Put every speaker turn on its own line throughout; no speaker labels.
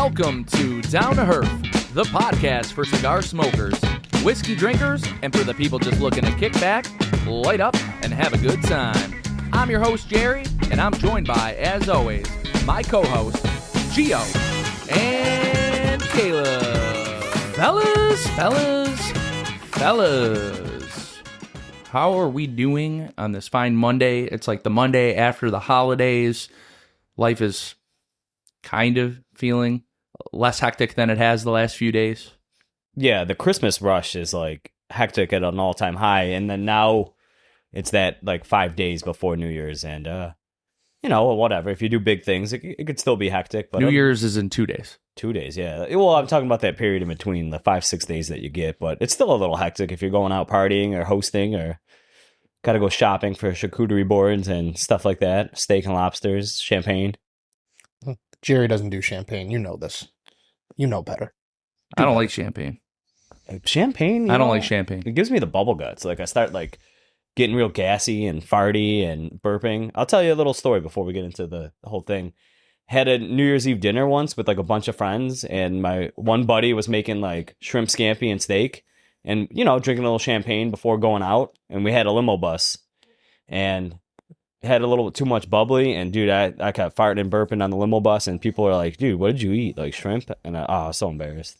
Welcome to Down to Herf, the podcast for cigar smokers, whiskey drinkers, and for the people just looking to kick back, light up, and have a good time. I'm your host, Jerry, and I'm joined by, as always, my co-host, Gio and Caleb. Fellas. How are we doing on this fine Monday? It's like the Monday after the holidays. Life is kind of feeling less hectic than it has the last few days.
Yeah, the Christmas rush is like hectic at an all-time high, and then now it's that like 5 days before New Year's, and whatever. If you do big things, it could still be hectic. But
New Year's is in 2 days.
2 days, yeah. Well, I'm talking about that period in between the 5-6 days that you get, but it's still a little hectic if you're going out partying or hosting or got to go shopping for charcuterie boards and stuff like that, steak and lobsters, champagne.
Jerry doesn't do champagne. You know this. You know better.
I don't like champagne.
Champagne?
I don't like champagne.
It gives me the bubble guts. Like I start like getting real gassy and farty and burping. I'll tell you a little story before we get into the whole thing. Had a New Year's Eve dinner once with like a bunch of friends, and my one buddy was making like shrimp scampi and steak and, drinking a little champagne before going out. And we had a limo bus and had a little too much bubbly, and dude, I kept farting and burping on the limo bus, and people are like, dude, what did you eat? Like shrimp? And I was so embarrassed.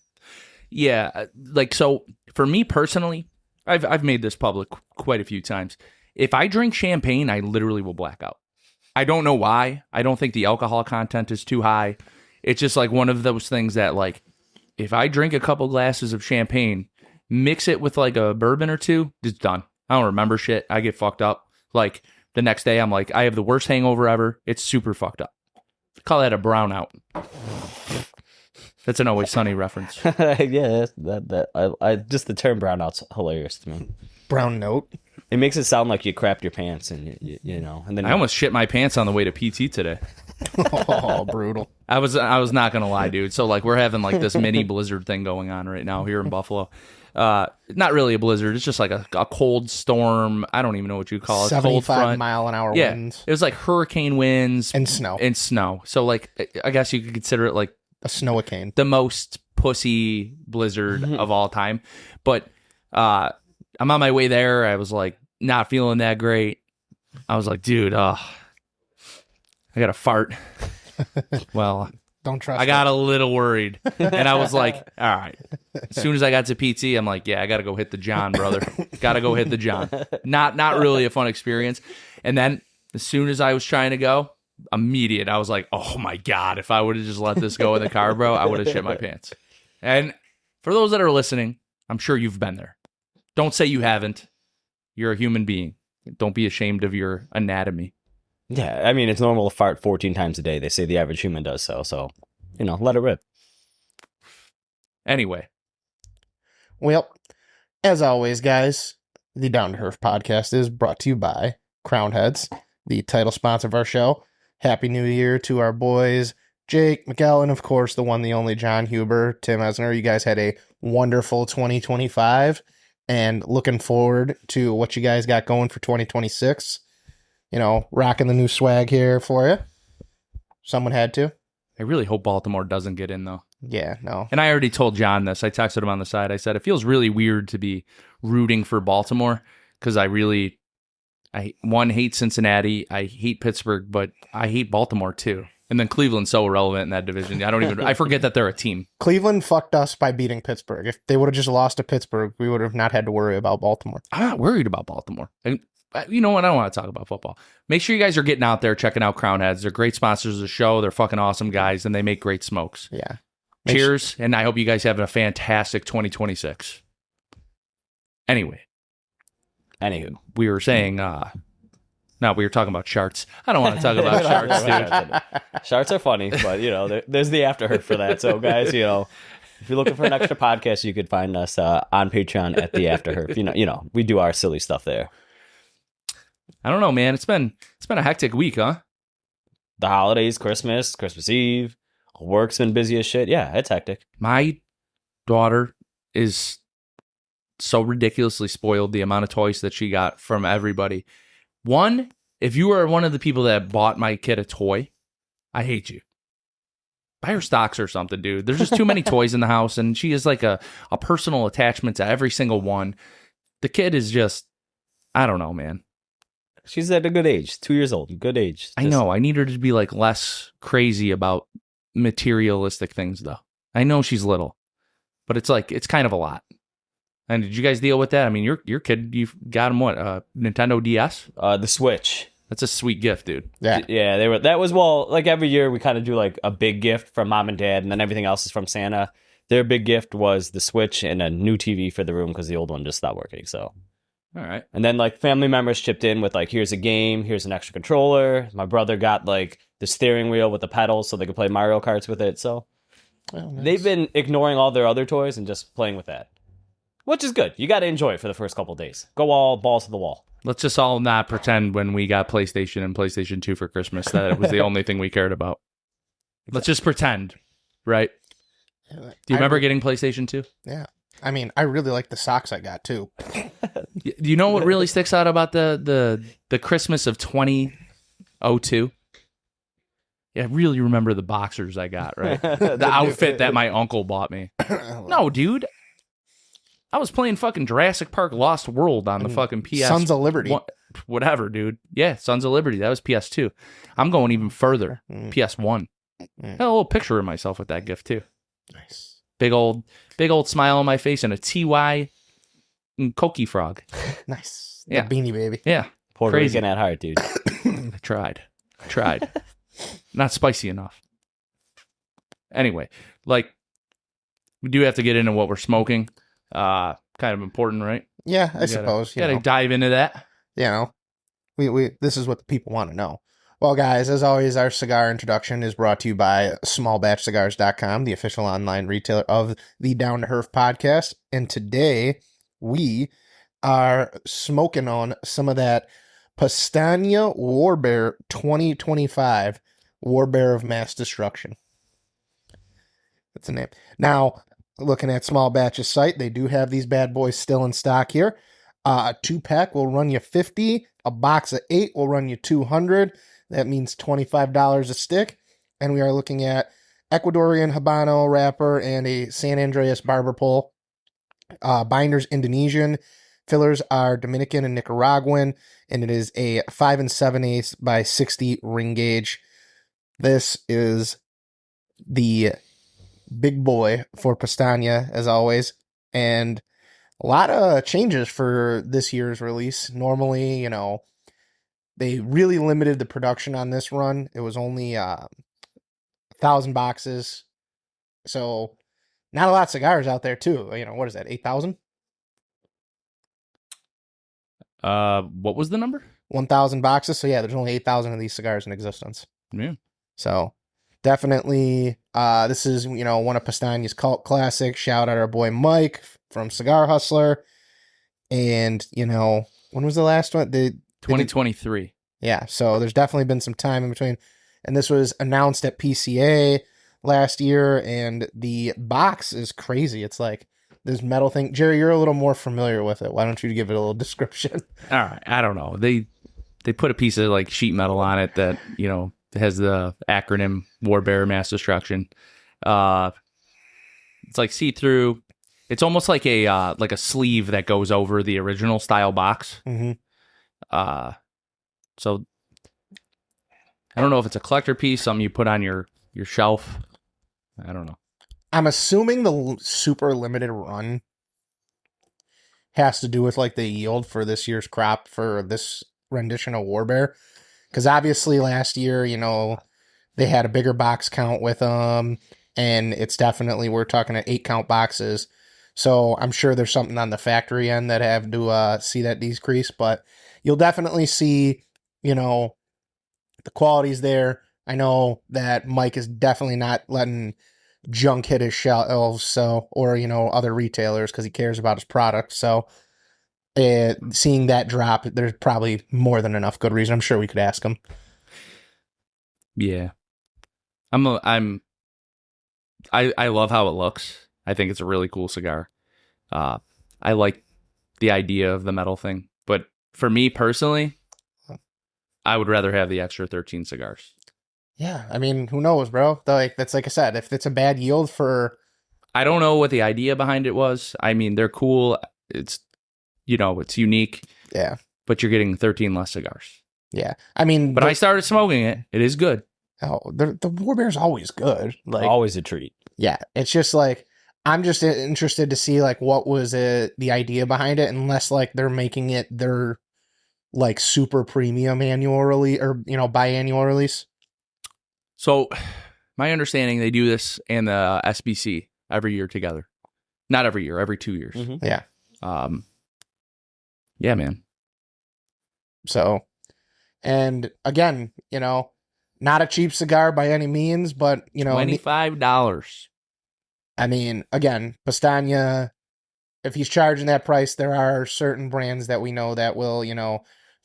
Yeah, so for me personally, I've made this public quite a few times. If I drink champagne, I literally will black out. I don't know why. I don't think the alcohol content is too high. It's just like one of those things that like, if I drink a couple glasses of champagne, mix it with like a bourbon or two, it's done. I don't remember shit. I get fucked up. Like the next day, I'm like, I have the worst hangover ever. It's super fucked up. Call that a brownout. That's an Always Sunny reference.
Yeah, I just the term brownout's hilarious to me.
Brown note.
It makes it sound like you crapped your pants, and and then
I almost shit my pants on the way to PT today.
Oh, brutal.
I was not gonna lie, dude. So like we're having like this mini blizzard thing going on right now here in Buffalo. Not really a blizzard. It's just like a cold storm. I don't even know what you call it.
75 mile an hour winds.
It was like hurricane winds
and snow.
So like I guess you could consider it like
a snowicane,
the most pussy blizzard of all time. But I'm on my way there. I was like not feeling that great. I was like, dude, I got to fart. Well,
don't trust.
I got a little worried, and I was like, all right. As soon as I got to PT, I'm like, yeah, I got to go hit the John, brother. Got to go hit the John. Not really a fun experience. And then as soon as I was trying to go, immediate, I was like, oh my God, if I would have just let this go in the car, bro, I would have shit my pants. And for those that are listening, I'm sure you've been there. Don't say you haven't. You're a human being. Don't be ashamed of your anatomy.
Yeah, I mean, it's normal to fart 14 times a day. They say the average human does so. So, let it rip.
Anyway.
Well, as always, guys, the Down to Herf podcast is brought to you by Crown Heads, the title sponsor of our show. Happy New Year to our boys, Jake, Miguel, and of course, the one, the only John Huber, Tim Esner. You guys had a wonderful 2025, and looking forward to what you guys got going for 2026. Rocking the new swag here for you. Someone had to.
I really hope Baltimore doesn't get in, though.
Yeah, no.
And I already told John this. I texted him on the side. I said, it feels really weird to be rooting for Baltimore because I hate Cincinnati. I hate Pittsburgh, but I hate Baltimore, too. And then Cleveland's so irrelevant in that division. I forget that they're a team.
Cleveland fucked us by beating Pittsburgh. If they would have just lost to Pittsburgh, we would have not had to worry about Baltimore.
I'm not worried about Baltimore. You know what? I don't want to talk about football. Make sure you guys are getting out there, checking out Crown Heads. They're great sponsors of the show. They're fucking awesome guys, and they make great smokes.
Yeah.
Cheers, and I hope you guys have a fantastic 2026. Anywho, we were saying, we were talking about charts. I don't want to talk about charts, dude.
Charts are funny, but, there's the after hurt for that. So, guys, if you're looking for an extra podcast, you could find us on Patreon at the after hurt. We do our silly stuff there.
I don't know, man. It's been a hectic week, huh?
The holidays, Christmas Eve. Work's been busy as shit. Yeah, it's hectic.
My daughter is so ridiculously spoiled, the amount of toys that she got from everybody. One, if you are one of the people that bought my kid a toy, I hate you. buy her stocks or something, dude. There's just too many toys in the house, and she has like a personal attachment to every single one. The kid is just, I don't know, man.
She's at a good age, 2 years old, good age.
I know. I need her to be like less crazy about materialistic things, though. I know she's little, but it's like it's kind of a lot. And did you guys deal with that? I mean, your kid, you've got him what? Nintendo DS?
The Switch.
That's a sweet gift, dude.
Yeah, they were. That was, well, like every year we kind of do like a big gift from mom and dad, and then everything else is from Santa. Their big gift was the Switch and a new TV for the room because the old one just stopped working. So,
all right.
And then like family members chipped in with like, here's a game, here's an extra controller. My brother got like the steering wheel with the pedals so they could play Mario Karts with it. So they've been ignoring all their other toys and just playing with that, which is good. You got to enjoy it for the first couple of days. Go all balls to the wall.
Let's just all not pretend when we got PlayStation and PlayStation 2 for Christmas that it was the only thing we cared about. Let's just pretend, right? Do you remember getting PlayStation 2?
Yeah. I mean, I really like the socks I got, too.
Do you know what really sticks out about the Christmas of 2002? Yeah, I really remember the boxers I got, right? The outfit that my uncle bought me. No, dude. I was playing fucking Jurassic Park Lost World on the fucking PS.
Sons of Liberty.
Whatever, dude. Yeah, Sons of Liberty. That was PS2. I'm going even further. PS1. I had a little picture of myself with that gift, too.
Nice.
Big old smile on my face and a TY Cokie frog.
Nice.
Yeah.
The Beanie Baby.
Yeah.
Puerto
Crazy.
Rican at heart, dude.
I tried. Not spicy enough. Anyway, like, we do have to get into what we're smoking. Kind of important, right?
Yeah, I suppose.
You gotta dive into that.
You know, we this is what the people want to know. Well, guys, as always, our cigar introduction is brought to you by smallbatchcigars.com, the official online retailer of the Down to Herf podcast. And today we are smoking on some of that Powstanie War Bear 2025 War Bear of Mass Destruction. That's the name. Now, looking at Small Batch's site, they do have these bad boys still in stock here. A 2-pack will run you $50. A box of 8 will run you $200. That means $25 a stick. And we are looking at Ecuadorian Habano wrapper and a San Andreas barber pole. Binders Indonesian. Fillers are Dominican and Nicaraguan. And it is a 5 7/8 by 60 ring gauge. This is the big boy for Powstanie, as always. And a lot of changes for this year's release. Normally, they really limited the production on this run. It was only 1,000 boxes. So not a lot of cigars out there, too. What is that, 8,000?
What was the number?
1,000 boxes. So yeah, there's only 8,000 of these cigars in existence.
Yeah.
So definitely, this is, one of Powstanie's cult classics. Shout out our boy Mike from Cigar Hustler. And, when was the last one?
2023.
Yeah, so there's definitely been some time in between. And this was announced at PCA last year, and the box is crazy. It's like this metal thing. Jerry, you're a little more familiar with it. Why don't you give it a little description?
All right, I don't know. They put a piece of like sheet metal on it that, has the acronym War Bear Mass Destruction. It's like see-through. It's almost like a sleeve that goes over the original style box.
Mm-hmm.
So I don't know if it's a collector piece, something you put on your shelf. I don't know.
I'm assuming the super limited run has to do with like the yield for this year's crop for this rendition of War Bear. Because obviously last year, they had a bigger box count with them, and it's definitely, we're talking at 8 count boxes. So I'm sure there's something on the factory end that have to see that decrease, but you'll definitely see, the quality's there. I know that Mike is definitely not letting junk hit his shelves, or other retailers, because he cares about his product. So seeing that drop, there's probably more than enough good reason. I'm sure we could ask him.
Yeah, I love how it looks. I think it's a really cool cigar. I like the idea of the metal thing, but for me personally, I would rather have the extra 13 cigars.
Yeah, I mean, who knows, bro? Like that's like I said, if it's a bad yield for,
I don't know what the idea behind it was. I mean, they're cool. It's it's unique,
yeah,
but you're getting 13 less cigars.
yeah. I mean,
But I started smoking it. It is good.
the War Bear's always good. Like,
Always a treat.
yeah, it's just like I'm just interested to see like what was the idea behind it, unless like they're making it their like super premium annual release or biannual release.
So, my understanding, they do this and the SBC every year together. Not every year, every 2 years.
Mhm.
Yeah.
Yeah, man.
So, and again, not a cheap cigar by any means, but
$25.
I mean, again, Pastania, if he's charging that price, there are certain brands that we know that will,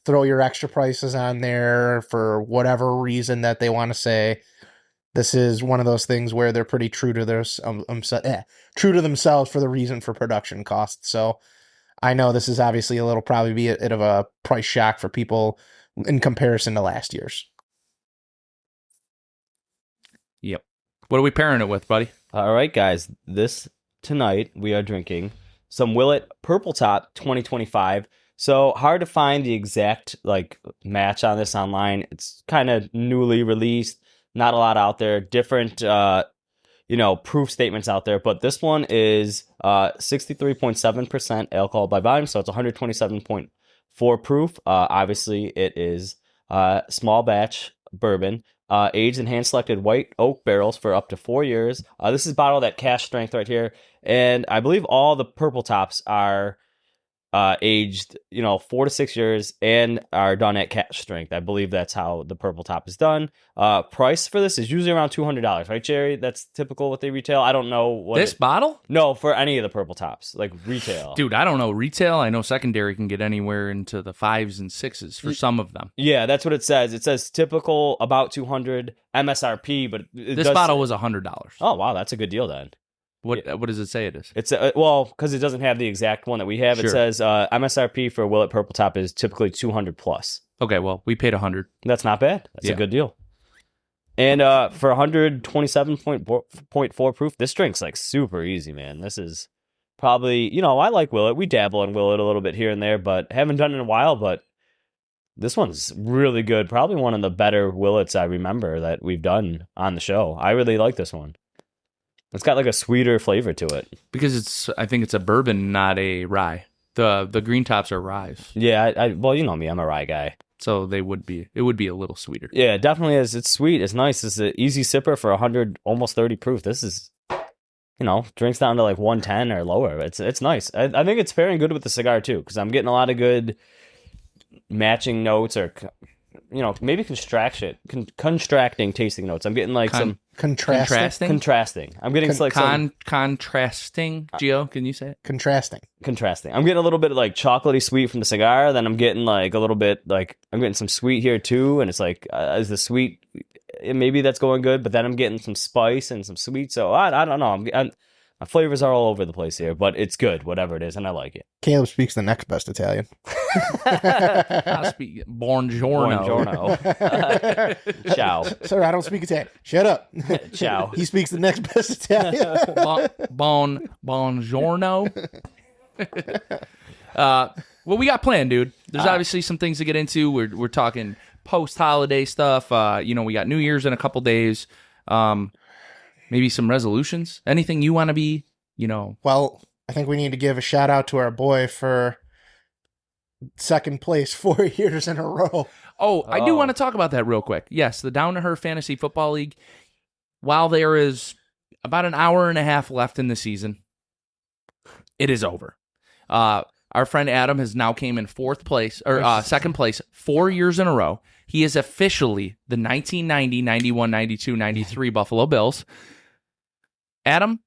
throw your extra prices on there for whatever reason that they want to say. This is one of those things where they're pretty true to their true to themselves for the reason for production costs. So I know this is obviously probably be a bit of a price shock for people in comparison to last year's.
Yep. What are we pairing it with, buddy?
All right, guys. Tonight we are drinking some Willet Purple Top 2025. So hard to find the exact match on this online. It's kind of newly released. Not a lot out there. Different proof statements out there, but this one is 63.7% alcohol by volume, so it's 127.4 proof. Obviously, it is small batch bourbon, aged in hand-selected white oak barrels for up to 4 years. This is bottled at cash strength right here, and I believe all the purple tops are aged 4 to 6 years and are done at cash strength. I believe that's how the purple top is done. Price for this is usually around $200, right, Jerry? That's typical what they retail. I don't know what
this bottle.
No, for any of the purple tops, like retail.
Dude, I don't know retail. I know secondary can get anywhere into the 5s and 6s for some of them.
Yeah, that's what it says. It says typical about 200 MSRP, but
This bottle was $100.
Oh wow, that's a good deal then.
What does it say it is?
It's because it doesn't have the exact one that we have.
Sure.
It says MSRP for Willet Purple Top is typically 200 plus.
Okay, well, we paid $100.
That's not bad. That's
Yeah.
a good deal. And for 127.4 proof, this drink's super easy, man. This is probably, I like Willet. We dabble in Willet a little bit here and there, but haven't done it in a while. But this one's really good. Probably one of the better Willets I remember that we've done on the show. I really like this one. It's got a sweeter flavor to it.
Because I think it's a bourbon, not a rye. The green tops are ryes.
Yeah, well, you know me, I'm a rye guy.
So it would be a little sweeter.
Yeah, it definitely is. It's sweet. It's nice. It's an easy sipper for 100, almost 30 proof. This is, drinks down to 110 or lower. It's nice. I think it's pairing good with the cigar too, because I'm getting a lot of good matching notes or, maybe contracting tasting notes. I'm getting some contrasting. I'm getting
contrasting. Gio, can you say it?
Contrasting.
I'm getting a little bit chocolatey sweet from the cigar. Then I'm getting a little bit I'm getting some sweet here too. And it's is the sweet, maybe that's going good, but then I'm getting some spice and some sweet. So I don't know. My flavors are all over the place here, but it's good, whatever it is, and I like it.
Caleb speaks the next best Italian.
I speak buongiorno.
Ciao.
Sir, I don't speak Italian. Shut up.
Ciao.
He speaks the next best Italian.
Buongiorno. What we got planned, dude? There's obviously some things to get into. We're talking post-holiday stuff. We got New Year's in a couple days. Maybe some resolutions. Anything you want to be,
Well, I think we need to give a shout out to our boy for second place 4 years in a row.
Oh, I do want to talk about that real quick. Yes, the Down to Herf Fantasy Football League. While there is about an hour and a half left in the season, it is over. Our friend Adam has now came in second place 4 years in a row. He is officially the 1990, 91, 92, 93 Buffalo Bills. Adam,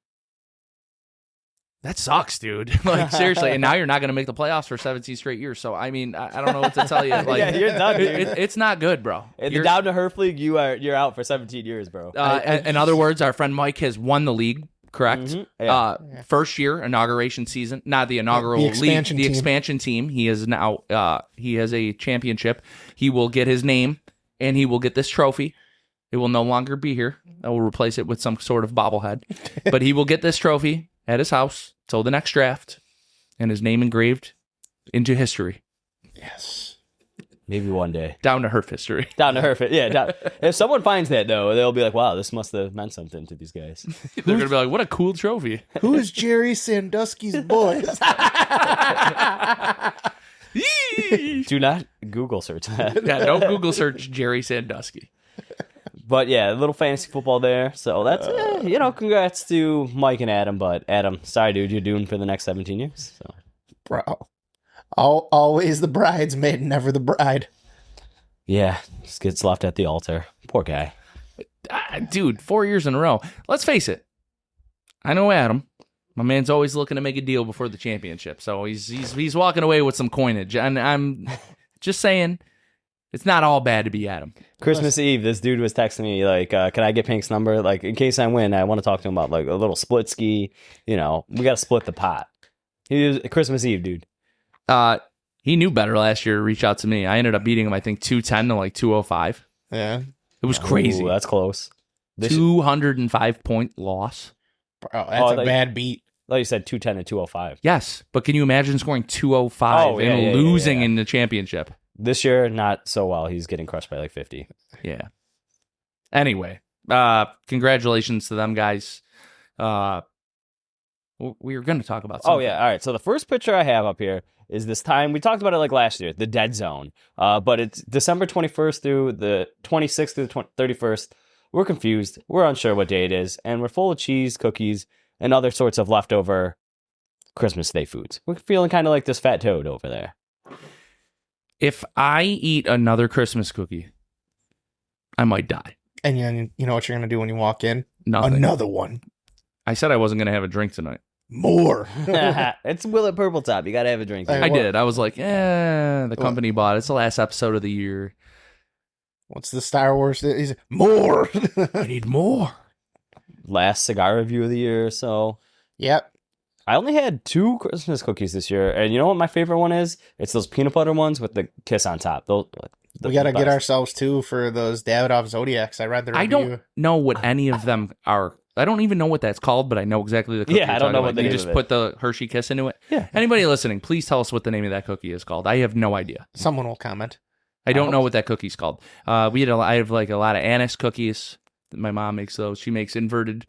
that sucks, dude. Seriously. And now you're not going to make the playoffs for 17 straight years. So, I mean, I don't know what to tell you.
Yeah, you're done, dude.
It's not good, bro.
In the Down to Herf League, you're out for 17 years, bro.
In other words, our friend Mike has won the league, correct?
Mm-hmm. Yeah.
First year, inauguration season. Not the inaugural league, the expansion team. He is now, he has a championship. He will get his name, and he will get this trophy. It will no longer be here. I will replace it with some sort of bobblehead. But he will get this trophy at his house till the next draft, and his name engraved into history.
Yes.
Maybe one day.
Down to Herf history.
Down to Herf. Yeah. Down. If someone finds that, though, they'll be like, wow, this must have meant something to these guys.
They're going to be like, what a cool trophy.
Who's Jerry Sandusky's boys?
Do not Google search that.
Yeah, don't Google search Jerry Sandusky.
But yeah, a little fantasy football there. So that's, congrats to Mike and Adam. But Adam, sorry, dude, you're doomed for the next 17 years. So.
Bro. Always the bridesmaid, never the bride.
Yeah, just gets left at the altar. Poor guy.
Dude, 4 years in a row. Let's face it. I know Adam. My man's always looking to make a deal before the championship. So he's walking away with some coinage. And I'm just saying, it's not all bad to be Adam.
Christmas Eve, this dude was texting me, like, can I get Pink's number? Like, in case I win, I want to talk to him about, like, a little split ski. We got to split the pot. He was Christmas Eve, dude.
He knew better last year to reach out to me. I ended up beating him, I think, 210 to like 205.
Yeah.
It was crazy.
Ooh, that's close.
205-point loss.
Bro, that's a bad beat.
Like you said, 210 to 205.
Yes, but can you imagine scoring 205 and losing in the championship?
This year, not so well. He's getting crushed by like 50.
Yeah. Anyway, congratulations to them guys. We were going to talk about something.
Oh, yeah. All right. So the first picture I have up here is this time. We talked about it like last year, the dead zone. But it's December 21st through the 26th through the 31st. We're confused. We're unsure what day it is. And we're full of cheese, cookies, and other sorts of leftover Christmas Day foods. We're feeling kind of like this fat toad over there.
If I eat another Christmas cookie, I might die.
And you know what you're going to do when you walk in?
Nothing.
Another one.
I said I wasn't going to have a drink tonight.
More.
It's Willet Purple Top. You got to have a drink.
Hey,
I did. I was like, the company bought it. It's the last episode of the year.
What's the Star Wars? He's more.
I need more.
Last cigar review of the year. So,
Yep.
I only had 2 Christmas cookies this year. And you know what my favorite one is? It's those peanut butter ones with the kiss on top.
We got to get ourselves, too, for those Davidoff Zodiacs. I read the review.
I don't know what any of them are. I don't even know what that's called, but I know exactly the cookie.
Yeah, I don't know what the
You
name
just
of it.
put the Hershey Kiss into it.
Yeah.
Anybody listening, please tell us what the name of that cookie is called. I have no idea.
Someone will comment.
I don't know what that cookie's called. I have like a lot of anise cookies. My mom makes those. She makes inverted.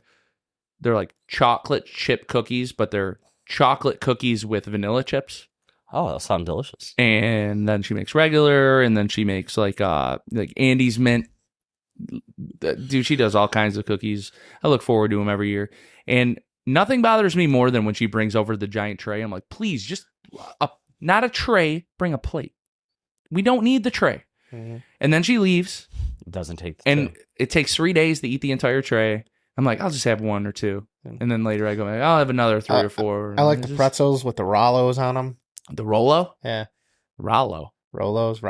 They're like chocolate chip cookies, but they're chocolate cookies with vanilla chips.
Oh, that sounds delicious.
And then she makes regular, and then she makes like Andy's mint. Dude, she does all kinds of cookies. I look forward to them every year. And nothing bothers me more than when she brings over the giant tray. I'm like, please, just not a tray, bring a plate. We don't need the tray. Mm-hmm. And then she leaves.
It doesn't take
it takes 3 days to eat the entire tray. I'm like, I'll just have 1 or 2. And then later I go, I'll have another 3 or 4.
I like the pretzels with the Rollos on them.
The Rollo?
Yeah.
Rollo.
Rollos.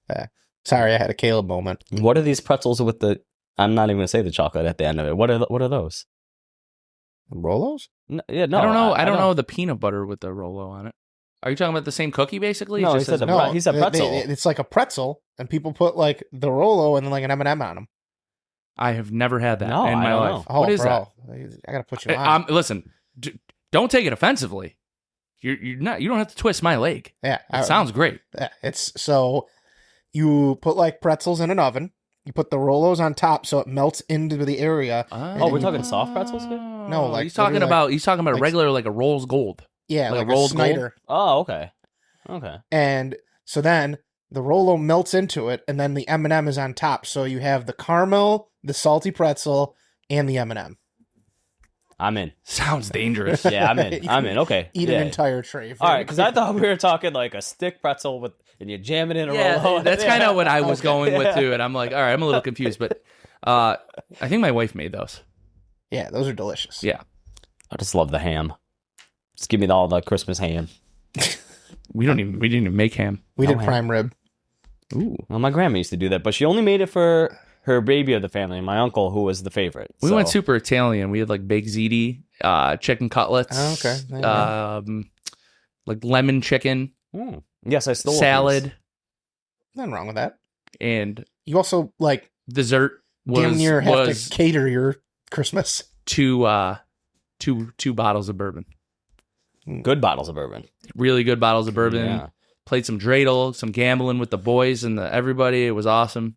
Yeah. Sorry, I had a Caleb moment.
What are these pretzels with the... I'm not even going to say the chocolate at the end of it. What are those?
Rollos?
No.
I don't know. I don't know the peanut butter with the Rollo on it. Are you talking about the same cookie, basically?
No,
It
he
just
said
says-
he said pretzel.
It's like a pretzel, and people put like the Rollo and then like an M&M on them.
I have never had that
No,
in my
I don't
life.
know.
Oh,
What is
bro. I got to put you on.
that? Listen, don't take it offensively. You're not. You don't have to twist my leg.
Yeah.
It sounds great.
Yeah, it's so you put like pretzels in an oven. You put the Rollos on top so it melts into the area.
Oh, we're talking soft pretzels here?
No, like
he's talking
literally
about a
like-
regular like a Rolls Gold.
Yeah,
like
like
a rolled
a Snyder.
Oh, okay.
And so then the Rollo melts into it, and then the M&M is on top. So you have the caramel, the salty pretzel, and the M&M.
I'm in.
Sounds dangerous.
Yeah, I'm in. I'm in. Okay.
Eat
yeah.
an entire tray.
All right, because I thought we were talking like a stick pretzel and you jam it in a
Yeah,
roll.
that's kind of what I was going with
Yeah.
too. And I'm like, all right, I'm a little confused, but I think my wife made those.
Yeah, those are delicious.
Yeah.
I just love the ham. Just give me all the Christmas ham.
We didn't even make ham.
We did
ham.
prime rib.
Ooh.
Well, my grandma used to do that, but she only made it for her baby of the family, my uncle, who was the favorite.
We
so.
went super Italian. We had like baked ziti, chicken cutlets.
Oh, okay. There you go.
Like lemon chicken,
Yes, I stole a
salad,
Nothing wrong with that.
and
You also like
dessert.
damn near have to cater your Christmas.
two bottles of bourbon.
Good bottles of bourbon.
Really good bottles of bourbon.
Yeah.
Played some dreidel, some gambling with the boys and everybody. It was awesome.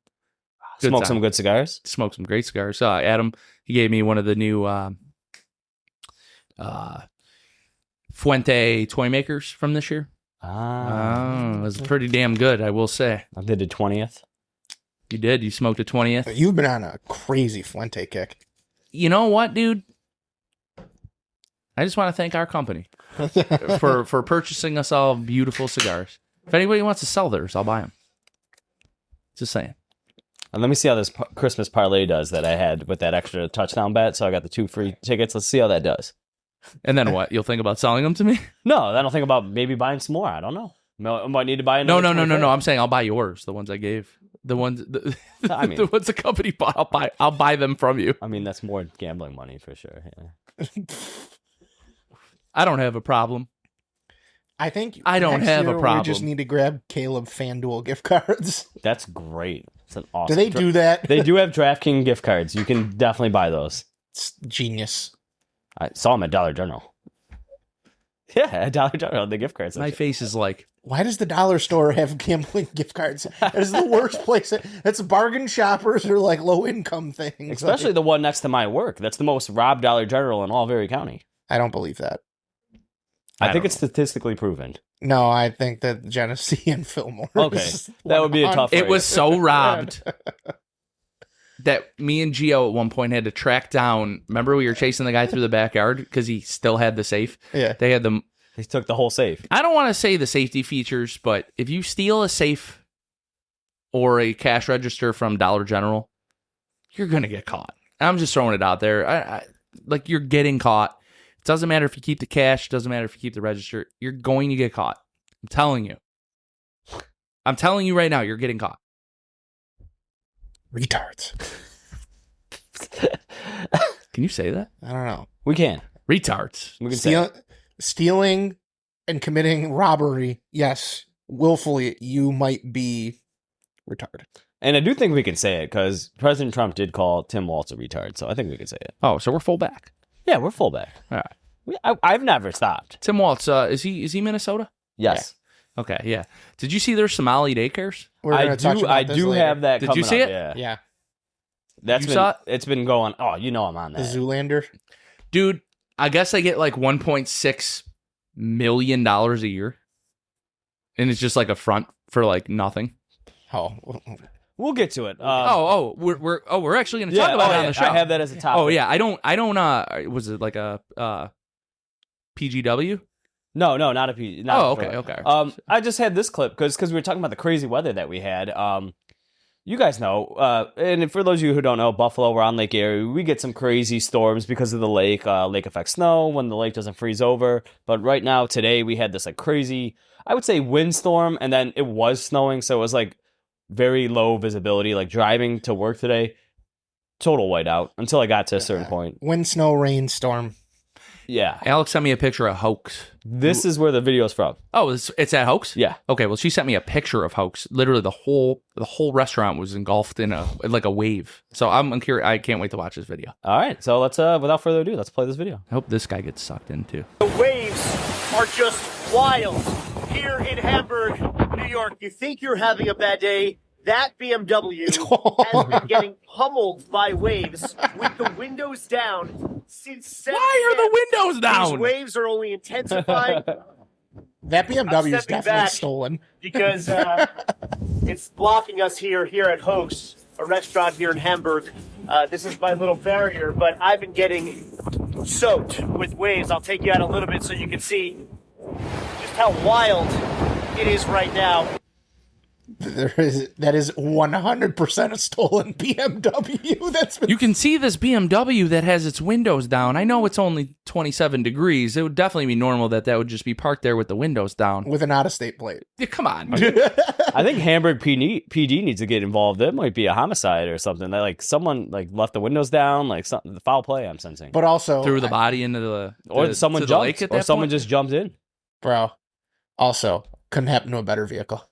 Smoked some good cigars.
Smoked some great cigars. Adam, he gave me one of the new Fuente toy makers from this year. It was pretty damn good, I will say.
I did the 20th.
You did? You smoked a 20th?
You've been on a crazy Fuente kick.
You know what, dude? I just want to thank our company for purchasing us all beautiful cigars. If anybody wants to sell theirs, I'll buy them. Just saying.
And let me see how this Christmas parlay does that I had with that extra touchdown bet. So I got the 2 free tickets. Let's see how that does.
And then what? You'll think about selling them to me?
No, I don't think about maybe buying some more. I don't know. I might need to buy another.
No. I'm saying I'll buy yours. The ones I gave. The ones.
I mean,
the ones the company bought. I'll buy them from you.
I mean, that's more gambling money for sure. Yeah.
I don't have a problem.
I think
I don't have a problem.
We just need to grab Caleb FanDuel gift cards.
That's great. It's an awesome.
Do they do that?
They do have DraftKings gift cards. You can definitely buy those.
It's genius.
I saw them at Dollar General. Yeah, at Dollar General, the gift cards.
My face is like,
why does the dollar store have gambling gift cards? That is the worst place. It's bargain shoppers or like low income things.
Especially the one next to my work. That's the most robbed Dollar General in all Berry County.
I don't believe that.
I think it's statistically proven.
No, I think that Genesee and Fillmore.
Okay, that would be a tough.
It was so robbed that me and Gio at one point had to track down. Remember, we were chasing the guy through the backyard because he still had the safe.
Yeah,
they had them.
He took the whole safe.
I don't want to say the safety features, but if you steal a safe or a cash register from Dollar General, you're gonna get caught. I'm just throwing it out there. Like you're getting caught. It doesn't matter if you keep the cash. Doesn't matter if you keep the register. You're going to get caught. I'm telling you. I'm telling you right now, you're getting caught.
Retards.
Can you say that?
I don't know.
We can.
Retards.
We can
stealing and committing robbery. Yes, willfully, you might be retarded.
And I do think we can say it because President Trump did call Tim Walz a retard, so I think we can say it.
Oh, so we're full back.
Yeah, we're full back.
All right.
I've never stopped.
Tim Walz, is he Minnesota?
Yes.
Yeah. Okay, yeah. Did you see their Somali daycares?
I do have that.
Did you see it?
Yeah.
Saw it?
It's been going. Oh, you know I'm on that.
The Zoolander,
dude. I guess I get like $1.6 million a year, and it's just like a front for like nothing.
Oh,
we'll get to it.
We're actually going to talk about it on the show.
I have that as a topic.
Oh yeah, I don't. Was it like a PGW?
No, not a PG.
Okay.
I just had this clip because we were talking about the crazy weather that we had. You guys know, and for those of you who don't know, Buffalo, we're on Lake Erie. We get some crazy storms because of the lake. Lake effect snow when the lake doesn't freeze over. But right now, today, we had this like crazy, I would say windstorm, and then it was snowing, so it was like very low visibility. Like driving to work today, total whiteout until I got to a certain point.
Wind, snow, rain, storm.
Yeah.
Alex sent me a picture of Hoax.
This is where the video's from.
Oh, it's at Hoax?
Yeah.
Okay, well, she sent me a picture of Hoax. Literally, the whole restaurant was engulfed in a wave. So I'm curious. I can't wait to watch this video.
All right, so let's without further ado, let's play this video.
I hope this guy gets sucked in too.
The waves are just wild here in Hamburg, New York. You think you're having a bad day? That BMW has been getting pummeled by waves with the windows down since 7
Why are the windows down?
These waves are only intensifying.
That BMW is definitely stolen.
Because it's blocking us here at Hoax, a restaurant here in Hamburg. This is my little barrier, but I've been getting soaked with waves. I'll take you out a little bit so you can see just how wild it is right now.
That is 100% a stolen BMW.
You can see this BMW that has its windows down. I know it's only 27 degrees. It would definitely be normal that would just be parked there with the windows down.
With an out-of-state plate.
Yeah, come on.
I think Hamburg PD needs to get involved. That might be a homicide or something. That like someone like left the windows down, like something, the foul play I'm sensing.
But also
threw the body into
someone
jumped, lake at that
someone
point?
just jumped in.
Bro, also couldn't happen to a better vehicle.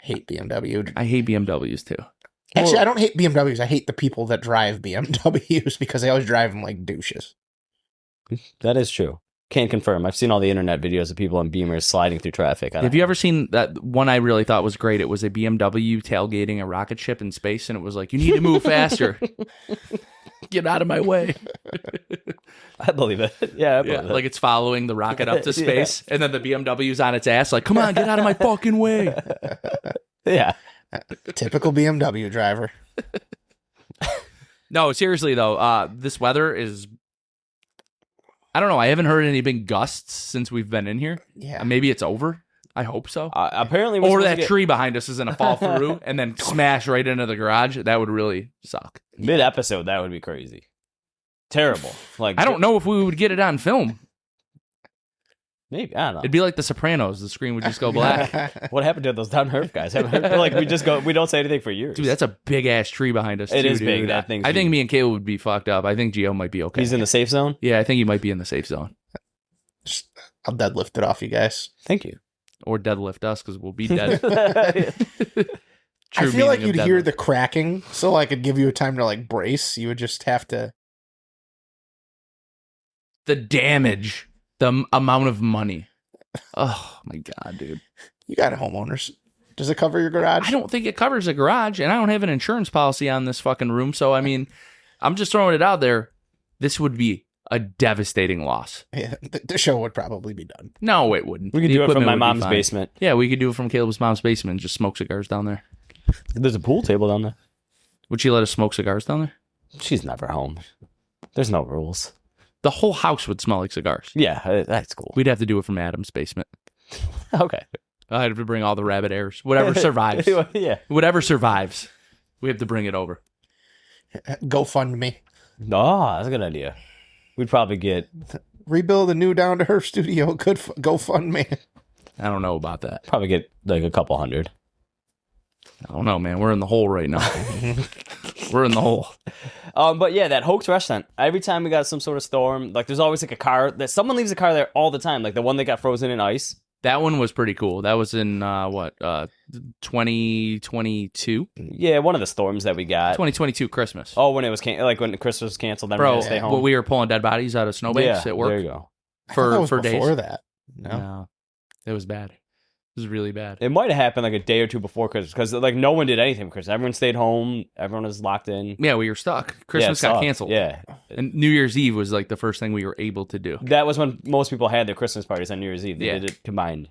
Hate BMW.
I hate BMWs too.
Actually, I don't hate BMWs. I hate the people that drive BMWs because they always drive them like douches.
That is true. Can't confirm. I've seen all the internet videos of people in Beamers sliding through traffic.
Have you ever seen that one I really thought was great? It was a BMW tailgating a rocket ship in space, and it was like, you need to move faster. Get out of my way.
I believe it. Yeah, I believe it.
Like it's following the rocket up to space, and then the BMW's on its ass like, come on, get out of my fucking way.
Yeah.
Typical BMW driver.
No, seriously, though, this weather is... I don't know. I haven't heard any big gusts since we've been in here.
Yeah.
Maybe it's over. I hope so.
Apparently,
or that tree behind us is going to fall through and then smash right into the garage. That would really suck.
Mid-episode, that would be crazy. Terrible. Like
I don't know if we would get it on film.
Maybe. I don't know.
It'd be like The Sopranos. The screen would just go black.
What happened to those down Herf guys? Like we don't say anything for years.
Dude, that's a big ass tree behind us.
It is
dude.
big. That thing's
I think
huge.
me and Caleb would be fucked up. I think Gio might be okay.
He's in the safe zone?
Yeah, I think he might be in the safe zone.
I'll deadlift it off you guys.
Thank you.
Or deadlift us because we'll be dead.
I feel like you'd hear the cracking, so like it'd give you a time to like brace. You would just have to.
The damage, the amount of money. Oh my god, dude!
You got homeowners. Does it cover your garage?
I don't think it covers a garage, and I don't have an insurance policy on this fucking room. So I mean, I'm just throwing it out there. This would be a devastating loss.
Yeah, the show would probably be done.
No, it wouldn't.
We could
The
do it from
equipment
my
would be
mom's
fine.
basement.
Yeah, we could do it from Caleb's mom's basement and just smoke cigars down there.
There's a pool table down there.
Would she let us smoke cigars down there?
She's never home. There's no rules.
The whole house would smell like cigars.
Yeah, that's cool.
We'd have to do it from Adam's basement.
Okay.
I'd have to bring all the rabbit airs. Whatever survives.
Yeah.
Whatever survives. We have to bring it over.
GoFundMe.
Oh, that's a good idea. We'd probably get
Rebuild a new Down to Earth studio. Good GoFundMe.
I don't know about that.
like a couple hundred.
I don't know, man. We're in the hole right now. We're in the hole.
But yeah, that hoax restaurant. Every time we got some sort of storm, like there's always like a car that someone leaves a car there all the time. Like the one that got frozen in ice.
That one was pretty cool. That was in 2022?
Yeah, one of the storms that we got.
2022 Christmas.
Oh, when it was when Christmas was canceled, then we
Bro,
had to stay home.
when we were pulling dead bodies out of snowbanks at work
there you go.
I thought that was
for days.
before that. No.
No, it was bad. It was really bad.
It might have happened like a day or two before Christmas because like no one did anything for Christmas. Everyone stayed home. Everyone was locked in.
Yeah, we were stuck. Christmas
Yeah, it
got
sucked.
canceled.
Yeah,
And New Year's Eve was like the first thing we were able to do.
that was when most people had their Christmas parties on New Year's Eve. They
Yeah.
did it combined.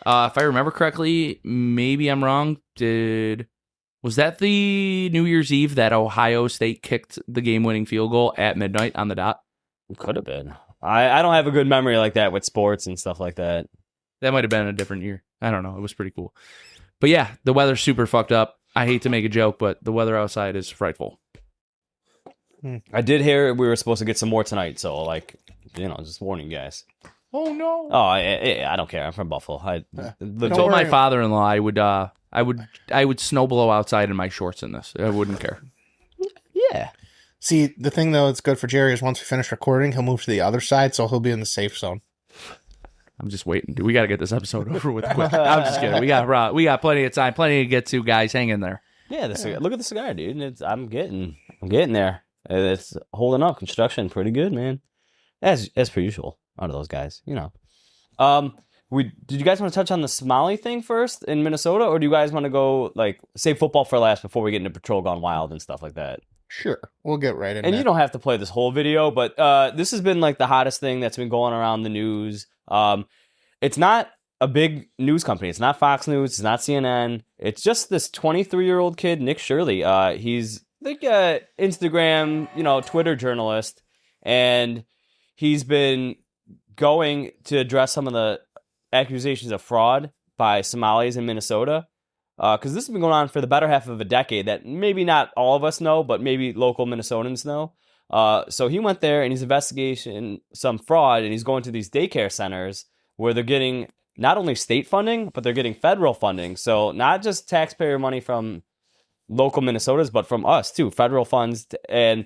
If I remember correctly, maybe I'm wrong. Was that the New Year's Eve that Ohio State kicked the game-winning field goal at midnight on the dot?
Could have been. I don't have a good memory like that with sports and stuff like that.
That might have been a different year. I don't know. It was pretty cool. But yeah, the weather's super fucked up. I hate to make a joke, but the weather outside is frightful.
I did hear we were supposed to get some more tonight, so like, just warning you guys.
Oh no!
Oh, I don't care. I'm from Buffalo. I
Don't
Told my
worry.
father-in-law I would snow blow outside in my shorts in this. I wouldn't care.
yeah.
See, the thing though that's good for Jerry is once we finish recording, he'll move to the other side, so he'll be in the safe zone.
I'm just waiting, dude. We got to get this episode over with quick. I'm just kidding. We got plenty of time, plenty to get to, guys. Hang in there.
Yeah, look at the cigar, dude. I'm getting there. It's holding up. Construction pretty good, man. As per usual out of those guys, Did you guys want to touch on the Somali thing first in Minnesota, or do you guys want to go like save football for last before we get into Patrol Gone Wild and stuff like that?
Sure, we'll get right in.
And
there.
you don't have to play this whole video, but this has been like the hottest thing that's been going around the news. It's not a big news company. It's not Fox News. It's not CNN. It's just this 23-year-old kid, Nick Shirley. He's like a Instagram, Twitter journalist, and he's been going to address some of the accusations of fraud by Somalis in Minnesota. Because this has been going on for the better half of a decade that maybe not all of us know, but maybe local Minnesotans know. So he went there and he's investigating some fraud, and he's going to these daycare centers where they're getting not only state funding, but they're getting federal funding. So not just taxpayer money from local Minnesotans, but from us too, federal funds. And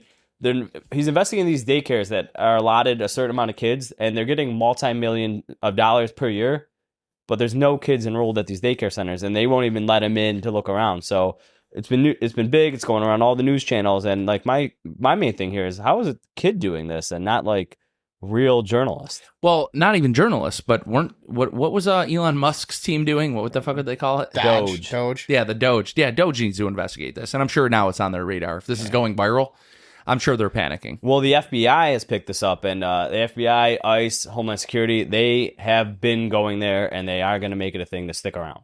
he's investigating these daycares that are allotted a certain amount of kids, and they're getting multi-million of dollars per year. But there's no kids enrolled at these daycare centers, and they won't even let him in to look around. So it's been big. It's going around all the news channels, and like my main thing here is how is a kid doing this and not like real journalists?
Well, not even journalists, but what was Elon Musk's team doing? What the fuck did they call it?
Doge.
Yeah, the Doge. Yeah, Doge needs to investigate this, and I'm sure now it's on their radar. If this is going viral, I'm sure they're panicking.
Well, the FBI has picked this up, and the FBI, ICE, Homeland Security, they have been going there, and they are going to make it a thing to stick around.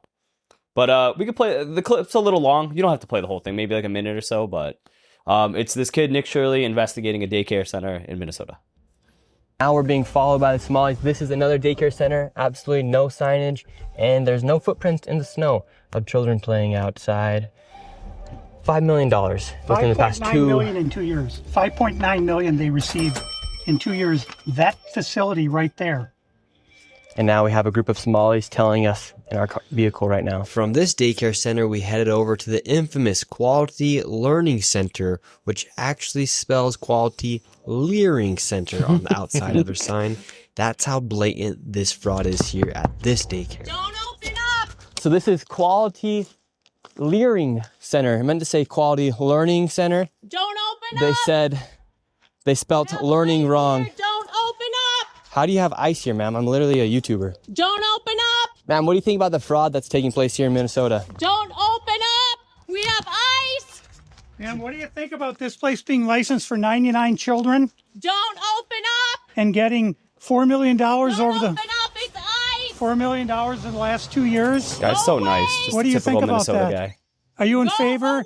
But we could play the clip's a little long. You don't have to play the whole thing, maybe like a minute or so. But it's this kid, Nick Shirley, investigating a daycare center in Minnesota.
Now we're being followed by the Somalis. This is another daycare center, absolutely no signage, and there's no footprints in the snow of children playing outside. $5 million within the past
5.9 million in 2 years. 5.9 million they received in 2 years. That facility right there.
And now we have a group of Somalis telling us in our vehicle right now.
From this daycare center, we headed over to the infamous Quality Learning Center, which actually spells Quality Leering Center on the outside of their sign. That's how blatant this fraud is here at this daycare.
Don't open up!
So this is Quality Leering Center. I meant to say Quality Learning Center.
Don't open
They
up!
said they spelt learning wrong.
Here. Don't open up!
How do you have ice here, ma'am? I'm literally a YouTuber.
Don't open up!
Ma'am, what do you think about the fraud that's taking place here in Minnesota?
Don't open up! We have ice!
And what do you think about this place being licensed for 99 children
Don't open up!
and getting $4 million
Don't
over
open
the
up! It's ice!
$4 million in the last 2 years?
Guy's so nice. Just
What do you
a typical
think about
Minnesota
that?
guy.
Are you in
Go
favor?
away!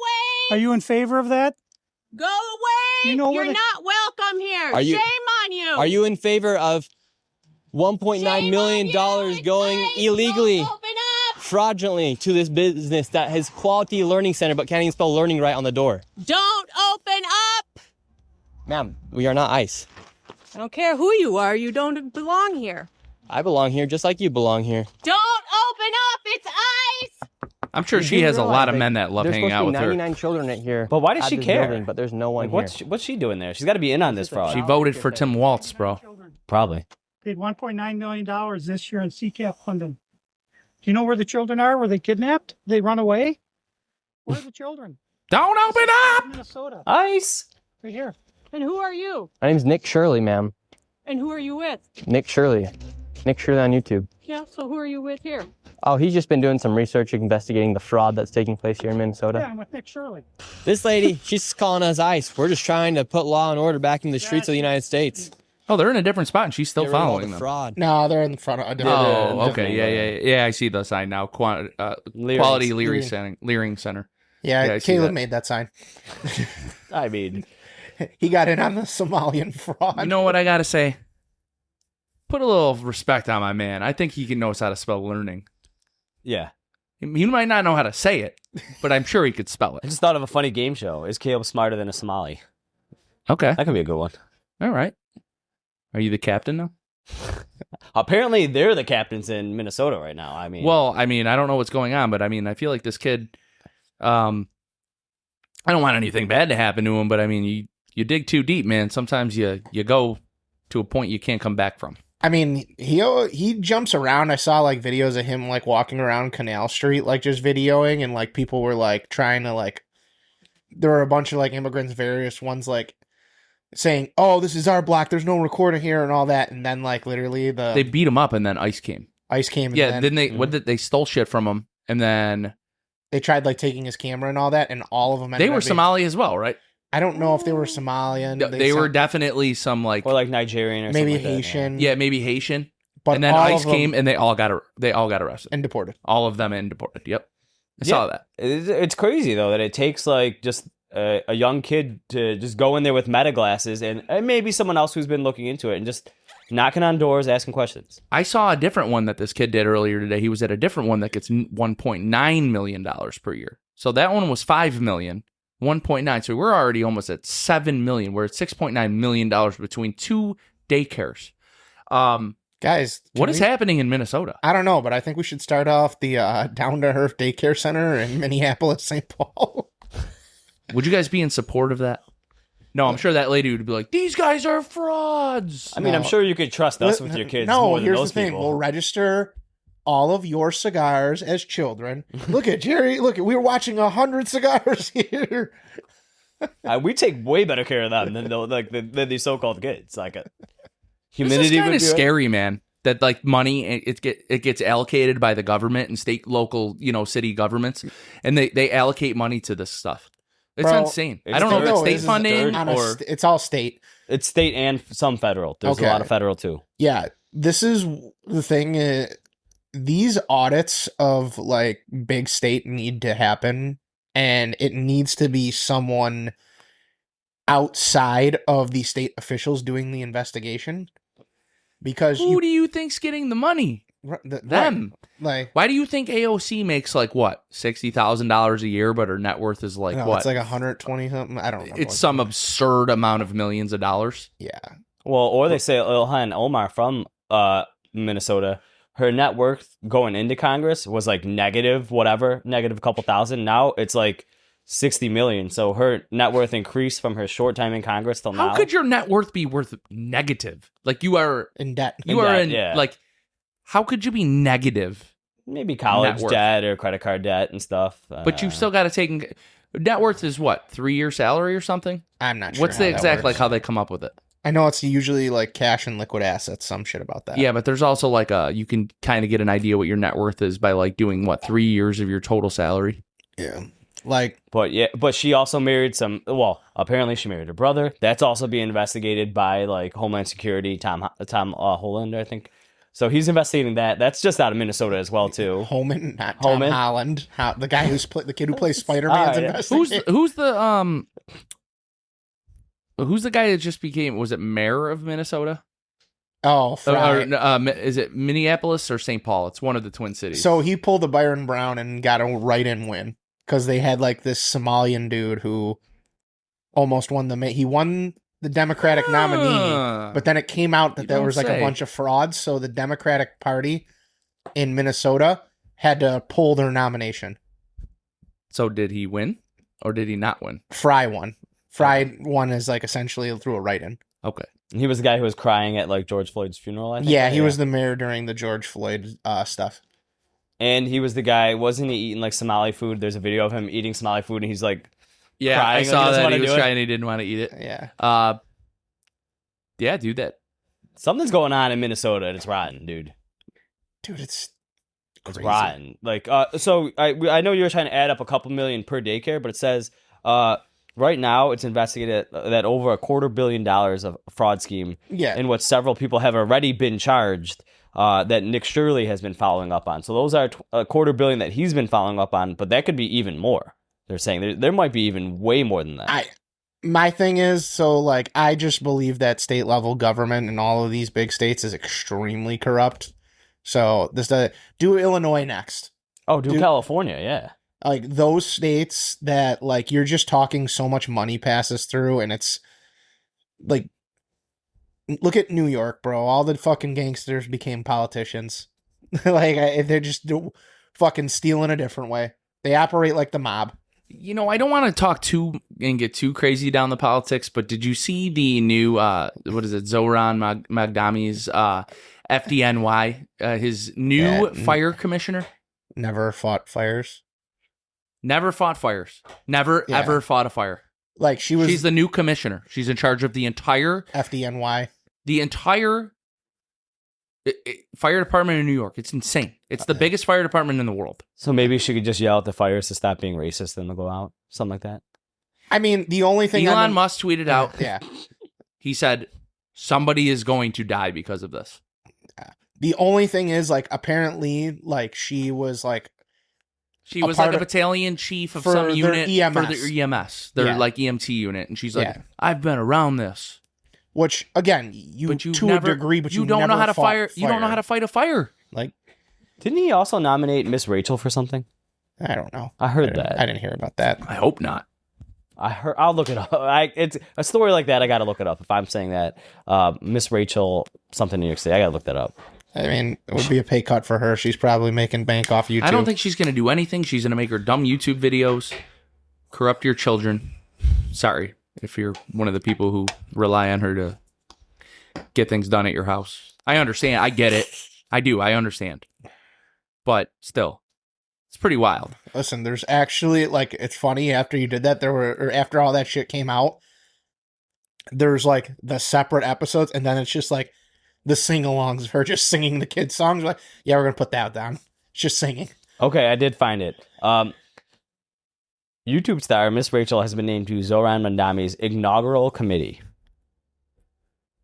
Are you in favor of that?
Go away!
You know where
You're
the-
not welcome here.
Are you-
Shame on you!
Are you in favor of $1.9
Shame
million
on you. It's
going
ice.
illegally,
Don't open up!
fraudulently to this business that has Quality Learning Center but can't even spell learning right on the door?
Don't open up!
Ma'am, we are not ICE.
I don't care who you are. You don't belong here.
I belong here just like you belong here.
Don't open up! It's ice!
I'm sure
You
she
do
has a
realize
lot of
that
men that love
there's
hanging
supposed
out
to
with
be
her.
99 children in here.
But why does
at
she
this
care?
building, but there's no one
Like,
here.
what's she doing there? She's got to be in on this fraud.
She voted for Tim Waltz, bro.
Probably.
Paid $1.9 million this year in CCAP funding. Do you know where the children are? Were they kidnapped? They run away? Where are the children?
Don't open up!
Minnesota.
Ice.
Right here.
And who are you?
My name's Nick Shirley, ma'am.
And who are you with?
Nick Shirley. Nick Shirley on YouTube.
Yeah, so who are you with here?
Oh, he's just been doing some research investigating the fraud that's taking place here in Minnesota.
Yeah, I'm with Nick Shirley.
This lady, she's calling us ICE. We're just trying to put law and order back in the streets of the United States.
Oh, they're in a different spot, and she's still
Get rid of all
following
the
them.
fraud.
No, they're in the front of a different.
Oh, okay,
different,
yeah. I see the sign now. Quality Leering Center.
Yeah,
Yeah, I see
Caleb
that.
made that sign.
I mean,
He got in on the Somalian fraud.
You know what I gotta say? Put a little respect on my man. I think he knows how to spell learning.
yeah.
He might not know how to say it, but I'm sure he could spell
I
it.
just thought of a funny game show. Is Caleb smarter than a Somali?
Okay,
That could be a good one.
all right. Are you the captain now?
Apparently, they're the captains in Minnesota right now. I mean,
Well, I mean, I don't know what's going on, but I mean, I feel like this kid. I don't want anything bad to happen to him, but I mean, you dig too deep, man. Sometimes you go to a point you can't come back from.
I mean, he jumps around. I saw like videos of him like walking around Canal Street, like just videoing, and like people were like trying to like. There were a bunch of like immigrants, various ones like saying, "Oh, this is our block. There's no recording here," and all that, and then like literally
They beat him up, and then ICE came.
ICE came. And
Yeah, then
then
they stole shit from him, and then
they tried like taking his camera and all that, and all of them.
they were Somali as well, right?
I don't know if they were Somalian.
They were definitely some like
or like Nigerian or
maybe
something like that,
Haitian.
yeah, maybe Haitian.
but
And then
all
ICE
of them-
came, and they all got arrested.
and deported.
All of them and deported. Yep, I
Yeah.
saw that.
It's crazy though that it takes like just a young kid to just go in there with meta glasses and maybe someone else who's been looking into it and just knocking on doors, asking questions.
I saw a different one that this kid did earlier today. He was at a different one that gets $1.9 million per year. So that one was $5 million, 1.9. So we're already almost at $7 million. We're at $6.9 million between two daycares.
Guys,
What is happening in Minnesota?
I don't know, but I think we should start off the Down to Herf Daycare Center in Minneapolis, St. Paul.
Would you guys be in support of that? No, I'm sure that lady would be like, these guys are frauds.
I mean, I'm sure you could trust us with your kids.
No,
more than
here's
those
the thing:
people.
we'll register all of your cigars as children. Look at Jerry. Look at, we were watching 100 cigars here.
We take way better care of them than these so-called kids. Like
Humidity
humidity
is kind
would
of
be
scary, man. That like money it gets allocated by the government and state, local, city governments, and they allocate money to this stuff. It's
Bro,
insane.
it's
I don't know if
dirt.
it's
No,
state
this is
funding
dirt.
or
It's all state.
It's state and some federal. There's
Okay.
a lot of federal too.
Yeah, this is the thing. These audits of like big state need to happen, and it needs to be someone outside of the state officials doing the investigation. Because
who do you think's getting the money? Them.
Like,
why do you think AOC makes like what $60,000 a year, but her net worth is like
no,
what?
it's like 120 something. I don't know.
It's some absurd amount of millions of dollars.
Yeah.
Well, or they say Ilhan Omar from Minnesota, her net worth going into Congress was like negative a couple thousand. Now it's like 60 million. So her net worth increased from her short time in Congress till now.
How could your net worth be worth negative? Like you are
in debt.
Yeah.
Like, how could you be negative?
Maybe college
Net worth.
debt or credit card debt and stuff.
But you still got to take net worth is what 3-year salary or something.
I'm not sure.
What's the
how that
exact
works.
like how they come up with it?
I know it's usually like cash and liquid assets. Some shit about that.
Yeah, but there's also like you can kind of get an idea what your net worth is by like doing 3 years of your total salary.
Yeah. Like,
but she also married apparently she married her brother. That's also being investigated by like Homeland Security, Tom Holland, I think. So he's investigating that. That's just out of Minnesota as well too.
Holman, not Tom Holland. The guy the kid who plays Spider-Man's investigating.
Who's the guy that just became, was it mayor of Minnesota?
Oh,
is it Minneapolis or St. Paul? It's one of the Twin Cities.
So he pulled a Byron Brown and got a write-in win because they had like this Somalian dude who almost won he won the Democratic nominee, but then it came out that there was like a bunch of frauds. So the Democratic Party in Minnesota had to pull their nomination.
So did he win or did he not win?
Fry won. Fry won is like essentially through a write-in.
Okay.
He was the guy who was crying at like George Floyd's funeral, I think.
Yeah, he was the mayor during the George Floyd stuff.
And he was the guy, wasn't he eating like Somali food? There's a video of him eating Somali food and he's like crying.
I saw
like
that. He was crying. He didn't want to eat it.
Yeah.
Yeah, dude,
something's going on in Minnesota and it's rotten, dude.
Dude, it's crazy.
Rotten. Like, so I know you were trying to add up a couple million per daycare, but it says right now it's investigated that over $250 million of fraud scheme.
Yeah.
In what several people have already been charged. That Nick Shirley has been following up on. So those are $250 million that he's been following up on, but that could be even more. They're saying there might be even way more than that.
My thing is, so like, I just believe that state level government in all of these big states is extremely corrupt. So do Illinois next.
Oh, do California, yeah.
Like those states that like you're just talking so much money passes through, and it's like, look at New York, bro. All the fucking gangsters became politicians. Like they're just fucking stealing a different way. They operate like the mob.
I don't want to talk and get too crazy down the politics, but did you see the new Zoran Magdami's FDNY, his new fire commissioner?
Never fought fires.
Never fought fires. Never ever fought a fire.
Like she's
the new commissioner. She's in charge of the entire
FDNY.
The entire fire department in New York. It's insane. It's the biggest fire department in the world.
So maybe she could just yell at the fires to stop being racist and they'll go out. Something like that.
I mean, the only thing
Elon Musk tweeted out.
Yeah.
He said, somebody is going to die because of this.
The only thing is, like, apparently, like, she was like
a battalion chief of some unit for their EMS, their like EMT unit. And she's like, I've been around this. Which again, you a degree, but you don't know how to fire. You don't know how to fight a fire. Like,
didn't he also nominate Miss Rachel for something?
I don't know.
I heard that.
I didn't hear about that.
I hope not.
I'll look it up. It's a story like that. I got to look it up. If I'm saying that, Miss Rachel, something in New York City, I got to look that up.
I mean, it would be a pay cut for her. She's probably making bank off YouTube.
I don't think she's going to do anything. She's going to make her dumb YouTube videos, corrupt your children. Sorry if you're one of the people who rely on her to get things done at your house. I understand. I get it. I do. I understand. but still, it's pretty wild.
Listen, there's actually, like, it's funny, after you did that, after all that shit came out, there's, like, the separate episodes, and then it's just, like, the sing-alongs of her just singing the kids' songs. Like, yeah, we're gonna put that down. It's just singing.
Okay, I did find it. YouTube star Miss Rachel has been named to Zoran Mandami's inaugural committee.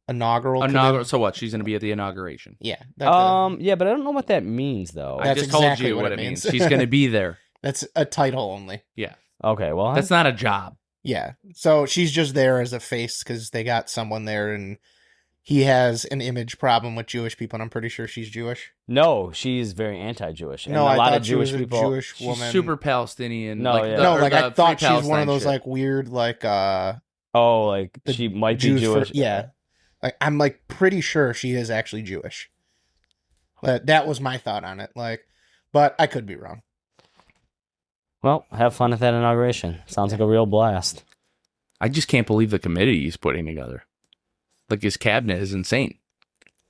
Inaugural.
So what? She's going to be at the inauguration.
Yeah.
Yeah, but I don't know what that means, though.
I
That's
just told
exactly
you
what
what
it
it means.
means.
She's going to be there.
That's a title only.
Yeah.
Okay, well,
That's not a job.
Yeah. So she's just there as a face because they got someone there, and he has an image problem with Jewish people, and I'm pretty sure she's Jewish.
no, she's very anti-Jewish. And
No,
a
I
lot
thought
of
she
Jewish
was a
people.
Jewish
She's
woman.
super Palestinian.
No, yeah.
No,
or
like, I
the
thought
Free
she's one
Palestine
of those,
shit.
like, weird, like,
Oh, like
the
she might be
Jews
Jewish.
yeah. Like, I'm, like, pretty sure she is actually Jewish. But that was my thought on it. Like, but I could be wrong.
Well, have fun at that inauguration. Sounds like a real blast.
I just can't believe the committee he's putting together. Like, his cabinet is insane.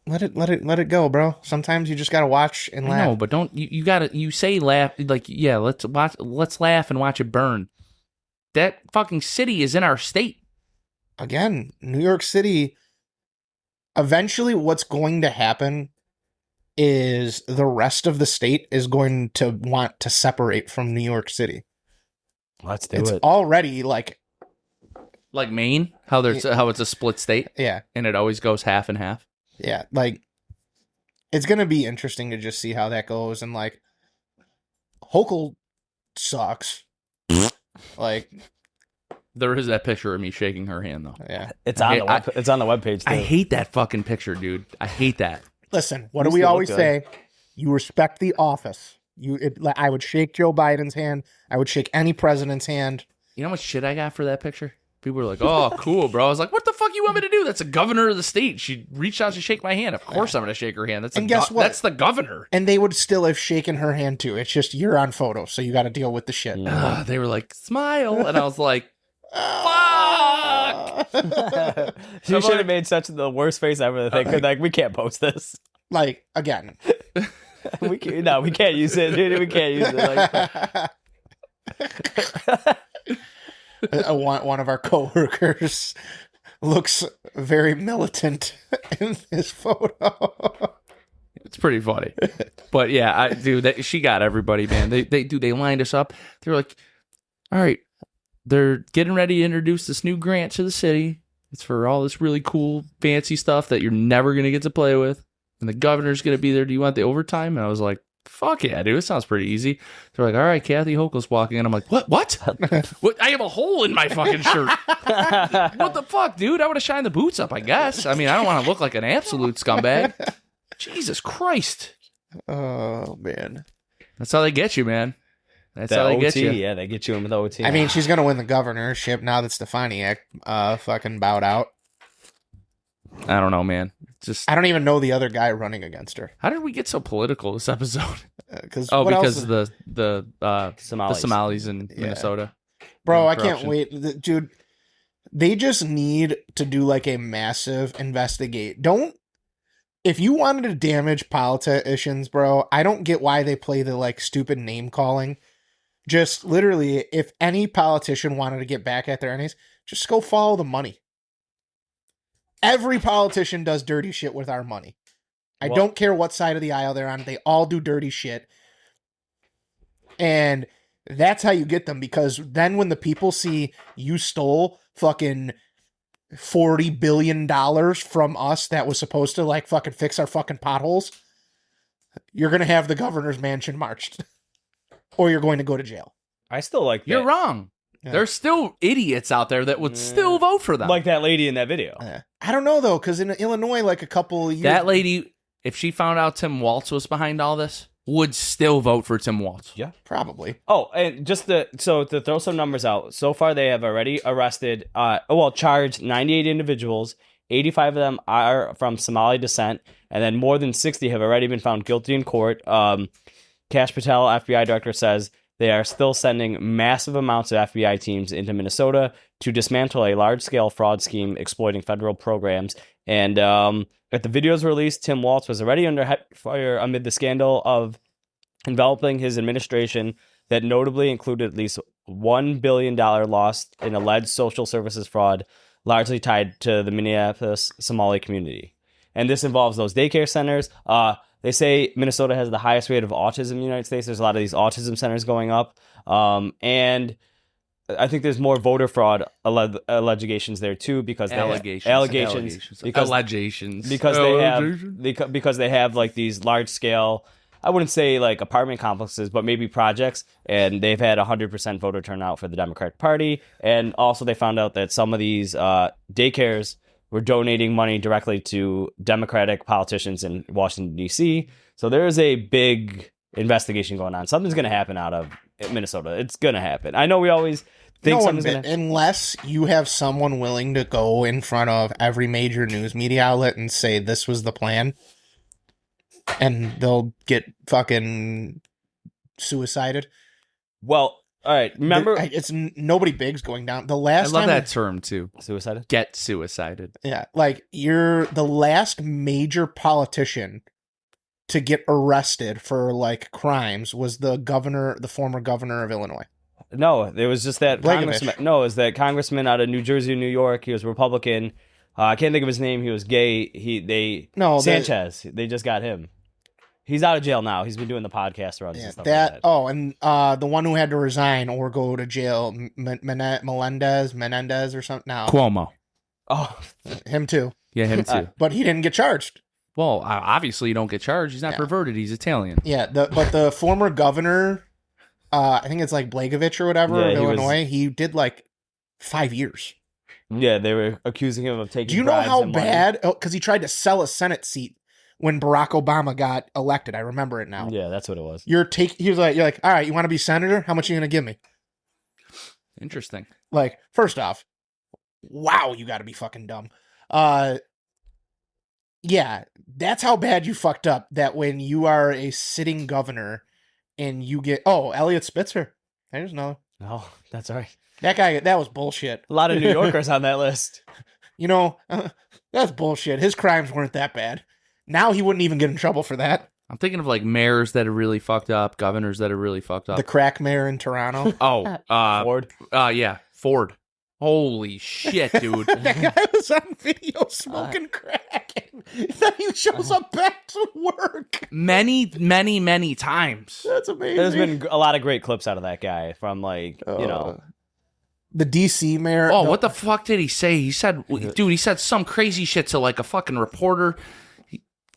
Let it go, bro. Sometimes you just gotta watch and laugh.
No, but don't you gotta you say laugh like yeah, let's laugh and watch it burn. That fucking city is in our state.
Again, New York City, eventually what's going to happen is the rest of the state is going to want to separate from New York City.
Let's do
It's
it.
already like
Maine, how it's a split state
yeah,
and it always goes half and half.
yeah. Like, it's gonna be interesting to just see how that goes. And like, Hochul sucks. Like,
There is that picture of me shaking her hand though.
yeah.
It's on it's on the webpage too.
I hate that fucking picture, dude. I hate that.
Listen, what do
Used
we
to look
always
good.
say? You respect the office. I would shake Joe Biden's hand. I would shake any president's hand.
You know how much shit I got for that picture? People were like, "Oh, cool, bro." I was like, "What the fuck you want me to do?" That's a governor of the state. She reached out to shake my hand. Of course, I'm going to shake her hand.
And guess what?
That's the governor.
And they would still have shaken her hand too. It's just you're on photo, so you got to deal with the shit.
They were like, "Smile," and I was like, "Fuck."
She should have made such the worst face ever that they could like. We can't post this.
Like, again,
We can't use it, dude. We can't use it. Like,
one of our coworkers looks very militant in this photo.
It's pretty funny, but yeah, she got everybody, man. They lined us up. They were like, "All right, they're getting ready to introduce this new grant to the city. It's for all this really cool, fancy stuff that you're never gonna get to play with, and the governor's gonna be there. Do you want the overtime?" And I was like, "Fuck yeah, dude! It sounds pretty easy." They're like, "All right, Kathy Hochul's walking in." I'm like, "What? What? I have a hole in my fucking shirt. What the fuck, dude? I would have shined the boots up, I guess. I mean, I don't want to look like an absolute scumbag. Jesus Christ.
Oh man,
That's how they get you, man. That's
the
how they
OT,
get you.
yeah, they get you in with OT.
I mean, she's gonna win the governorship now that Stefaniak fucking bowed out.
I don't know, man. Just
I don't even know the other guy running against her.
how did we get so political this episode?
Because
Because the
Somalis.
Somalis in Minnesota.
bro,
and
I can't
corruption.
wait, dude. They just need to do like a massive investigate. If you wanted to damage politicians, bro, I don't get why they play the like stupid name calling. Just literally, if any politician wanted to get back at their enemies, just go follow the money. Every politician does dirty shit with our money. I
Well-
don't care what side of the aisle they're on. They all do dirty shit. And that's how you get them, because then when the people see you stole fucking $40 billion from us that was supposed to like fucking fix our fucking potholes, you're going to have the governor's mansion marched. Or you're going to go to jail.
I still like that.
You're wrong.
Yeah.
There's still idiots out there that would still vote for them.
Like that lady in that video.
I don't know, though, because in Illinois, like a couple of years...
that lady, if she found out Tim Walz was behind all this, would still vote for Tim Walz.
Yeah.
Probably.
Oh, and just to throw some numbers out, so far they have already arrested, charged 98 individuals. 85 of them are from Somali descent, and then more than 60 have already been found guilty in court. Kash Patel, FBI director, says they are still sending massive amounts of FBI teams into Minnesota to dismantle a large-scale fraud scheme exploiting federal programs. And at the video's release, Tim Walz was already under fire amid the scandal of enveloping his administration that notably included at least $1 billion loss in alleged social services fraud, largely tied to the Minneapolis Somali community. And this involves those daycare centers. They say Minnesota has the highest rate of autism in the United States. There's a lot of these autism centers going up. And I think there's more voter fraud allegations there too, because allegations because they have like these large scale, I wouldn't say like apartment complexes, but maybe projects, and they've had 100% voter turnout for the Democratic Party. And also they found out that some of these daycares were donating money directly to Democratic politicians in Washington, D.C. So there is a big investigation going on. Something's going to happen out of Minnesota. It's going to happen. I know we always think something's going to...
Unless you have someone willing to go in front of every major news media outlet and say this was the plan, and they'll get fucking suicided.
Well, all right. Remember,
it's nobody big's going down. The last
I love
time
that term too.
Suicided?
Get suicided.
Yeah, like you're the last major politician to get arrested for like crimes was the former governor of Illinois.
No, there was just that congressman. No, it was that congressman out of New Jersey, New York. He was Republican. I can't think of his name. He was gay. Sanchez. They just got him. He's out of jail now. He's been doing the podcast runs and stuff like that.
Oh, and the one who had to resign or go to jail, Menendez or something. No,
Cuomo.
Oh,
him too.
Yeah, him too.
But he didn't get charged.
Well, obviously you don't get charged. He's not perverted. He's Italian.
Yeah, but the former governor, I think it's like Blagojevich or whatever of Illinois, he did like 5 years.
Yeah, they were accusing him of taking.
Do you know how bad? Because he tried to sell a Senate seat when Barack Obama got elected. I remember it now.
Yeah, that's what it was.
He was like, you're like, all right, you want to be senator? How much are you going to give me?
Interesting.
Like, first off, wow, you got to be fucking dumb. Yeah, that's how bad you fucked up. That when you are a sitting governor and you get, Elliot Spitzer. There's another.
Oh, that's all right.
That guy, that was bullshit.
A lot of New Yorkers on that list.
You know, that's bullshit. His crimes weren't that bad. Now he wouldn't even get in trouble for that.
I'm thinking of like mayors that are really fucked up, governors that are really fucked up.
The crack mayor in Toronto.
Ford.
Yeah, Ford. Holy shit, dude.
That guy was on video smoking crack. And then he shows up back to work.
Many, many, many times.
That's amazing.
There's been a lot of great clips out of that guy from like,
the DC mayor.
Oh, what the fuck did he say? He said, dude, he said some crazy shit to like a fucking reporter.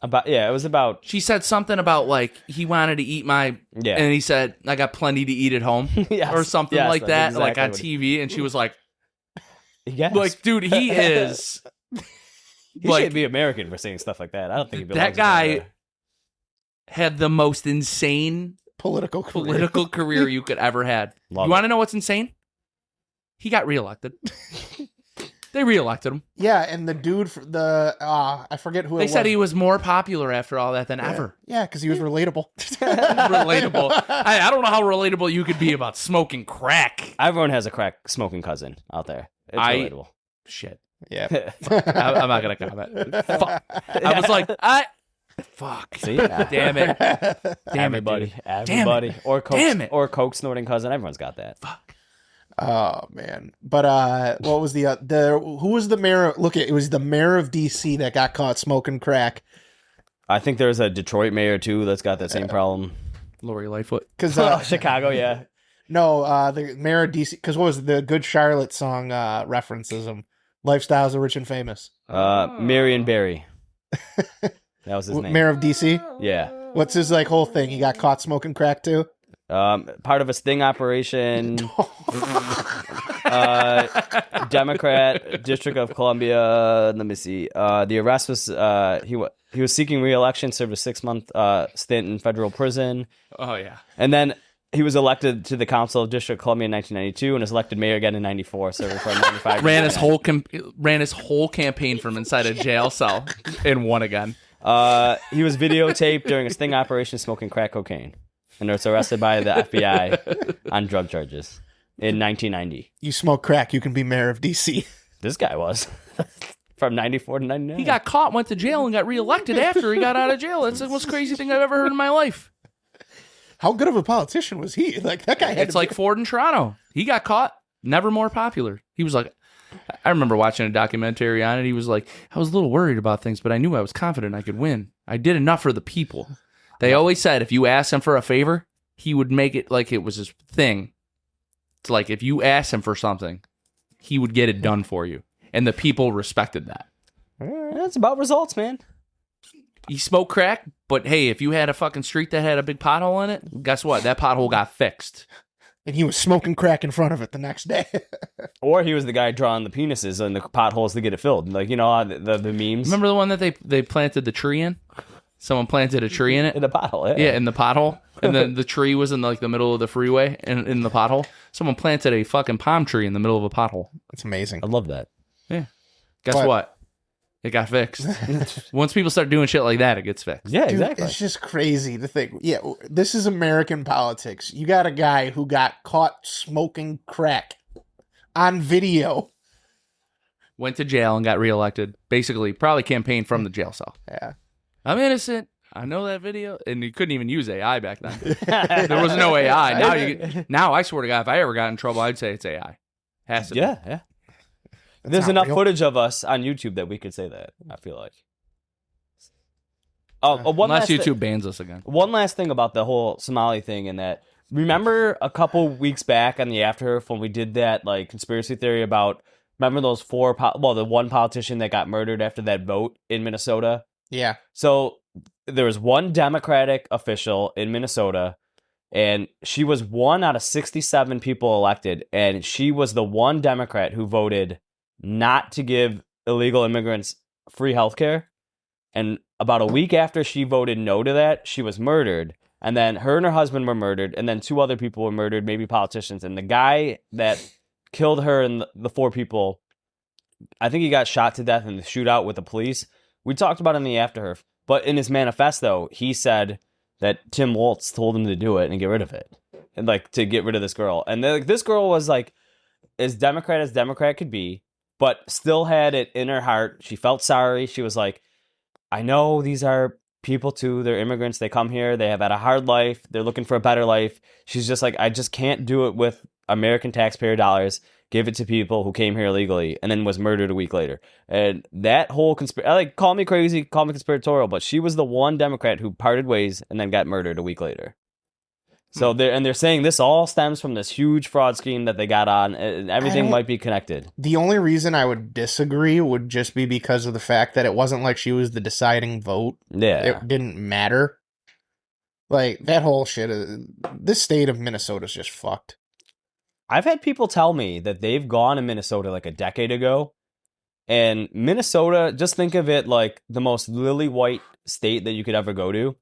It was about.
She said something about like he wanted to eat and he said I got plenty to eat at home, or something like that, exactly, like on TV, and she was like,
yes.
like, dude, he is.
He should be American for saying stuff like that. I don't think he belongs.
That guy had the most insane
political
career you could ever had. You want to know what's insane? He got reelected. They reelected him.
Yeah, and the dude, I forget who it was.
They said he was more popular after all that than ever.
Yeah, because he was relatable.
Relatable. I don't know how relatable you could be about smoking crack.
Everyone has a crack smoking cousin out there. It's relatable.
Shit.
Yeah.
I'm not going to comment. Fuck. I was like, fuck.
See?
Damn it. Damn
everybody.
It,
everybody. Or coke,
Damn it.
Or coke snorting cousin. Everyone's got that.
Fuck.
Oh man! But what was the who was the mayor? It was the mayor of DC that got caught smoking crack.
I think there's a Detroit mayor too that's got that same problem.
Lori Lightfoot.
Because
Chicago, yeah.
No, the mayor of DC. Because what was it, the Good Charlotte song references him? Lifestyles of Rich and Famous.
Marion Barry. That was his name.
Mayor of DC.
Yeah.
What's his like whole thing? He got caught smoking crack too.
Part of a sting operation. Democrat, District of Columbia. Let me see. The arrest was he was seeking re-election, served a 6-month stint in federal prison.
Oh yeah.
And then he was elected to the Council of District of Columbia in 1992 and was elected mayor again in 94, serving for 95
ran his whole campaign from inside a jail cell and won again.
He was videotaped during a sting operation smoking crack cocaine. And was arrested by the FBI on drug charges in 1990.
You smoke crack, you can be mayor of DC.
This guy was. From 94 to 99.
He got caught, went to jail, and got reelected after he got out of jail. That's the most crazy thing I've ever heard in my life.
How good of a politician was he? Like that guy had
It's
to
like
be-
Ford in Toronto. He got caught, never more popular. He was like, I remember watching a documentary on it. He was like, I was a little worried about things, but I knew I was confident I could win. I did enough for the people. They always said if you asked him for a favor, he would make it like it was his thing. It's like if you asked him for something, he would get it done for you. And the people respected that.
Yeah, it's about results, man.
He smoked crack, but hey, if you had a fucking street that had a big pothole in it, guess what? That pothole got fixed.
and he was smoking crack in front of it the next day.
Or he was the guy drawing the penises and the potholes to get it filled. Like, you know, the memes.
Remember the one that they planted the tree in? Someone planted a tree in it?
In the pothole,
Yeah, in the pothole. And then the tree was in like the middle of the freeway and in the pothole. Someone planted a fucking palm tree in the middle of a pothole.
It's amazing.
I love that.
Yeah. Guess
But-
what? It got fixed. Once people start doing shit like that, it gets fixed.
Yeah,
Dude,
exactly.
it's just crazy to think. Yeah, this is American politics. You got a guy who got caught smoking crack on video.
Went to jail and got reelected. Basically, probably campaigned from the jail cell.
Yeah.
I'm innocent. I know that video. And you couldn't even use AI back then. There was no AI. Now I swear to God, if I ever got in trouble, I'd say it's AI. Has to be.
Yeah. There's
not
enough
real.
footage of us on YouTube that we could say that, I feel like. One
Unless
last
YouTube bans us again.
One last thing about the whole Somali thing, and that, remember a couple weeks back on the Afterhurf when we did that like conspiracy theory about, remember those the one politician that got murdered after that vote in Minnesota?
Yeah.
So there was one Democratic official in Minnesota, and she was one out of 67 people elected, and she was the one Democrat who voted not to give illegal immigrants free health care. And about a week after she voted no to that, she was murdered. And then her and her husband were murdered, and then two other people were murdered, maybe politicians. And the guy that killed her and the four people, I think he got shot to death in the shootout with the police. We talked about it in the Afterhurf. But in his manifesto, he said that Tim Walz told him to do it and get rid of it. And like to get rid of this girl. And this girl was like as Democrat could be, but still had it in her heart. She felt sorry. She was like, I know these are people too. They're immigrants. They come here. They have had a hard life. They're looking for a better life. She's just like, I just can't do it with American taxpayer dollars. Give it to people who came here illegally and then was murdered a week later. And that whole call me crazy, call me conspiratorial, but she was the one Democrat who parted ways and then got murdered a week later. So they're saying this all stems from this huge fraud scheme that they got on, and everything might be connected.
The only reason I would disagree would just be because of the fact that it wasn't like she was the deciding vote.
Yeah.
It didn't matter. Like, that whole shit, this state of Minnesota is just fucked.
I've had people tell me that they've gone to Minnesota like a decade ago, and Minnesota, just think of it like the most lily white state that you could ever go to.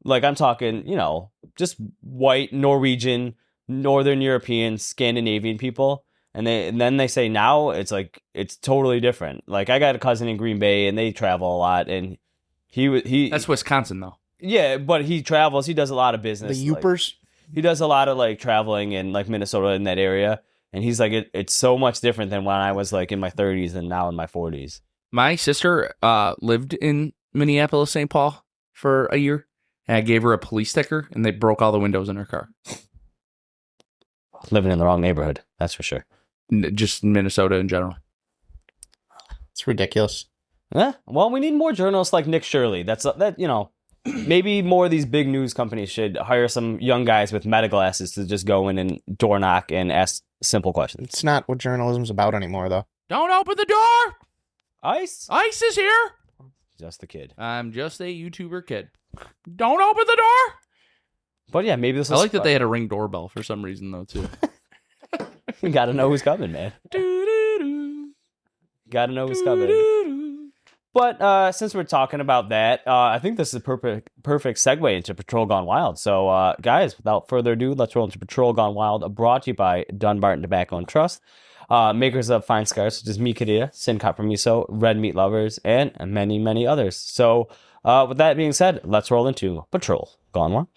Like, I'm talking, you know, just white, Norwegian, Northern European, Scandinavian people. And then they say now it's like, it's totally different. Like, I got a cousin in Green Bay and they travel a lot. And he
That's Wisconsin, though.
yeah, but he travels. He does a lot of business.
The Yoopers.
He does a lot of like traveling in like Minnesota in that area. And he's like, it's so much different than when I was like in my 30s and now in my 40s.
My sister lived in Minneapolis, St. Paul for a year. And I gave her a police sticker, and they broke all the windows in her car.
Living in the wrong neighborhood, that's for sure.
Just Minnesota in general.
It's ridiculous.
Yeah. Well, we need more journalists like Nick Shirley. That you know, maybe more of these big news companies should hire some young guys with meta glasses to just go in and door knock and ask simple questions.
It's not what journalism's about anymore, though.
Don't open the door!
Ice?
ICE is here!
Just the kid.
I'm just a YouTuber kid. Don't open the door!
But yeah, maybe this
I
is
like that they had a Ring doorbell for some reason, though, too.
You gotta know who's coming, man. Gotta know who's coming. But since we're talking about that, I think this is a perfect segue into Patrol Gone Wild. So, guys, without further ado, let's roll into Patrol Gone Wild, brought to you by Dunbarton Tobacco and Trust, makers of fine cigars such as Mi Querida, Sin Compromiso, Red Meat Lovers, and many, many others. So, with that being said, let's roll into Patrol Gone Wild.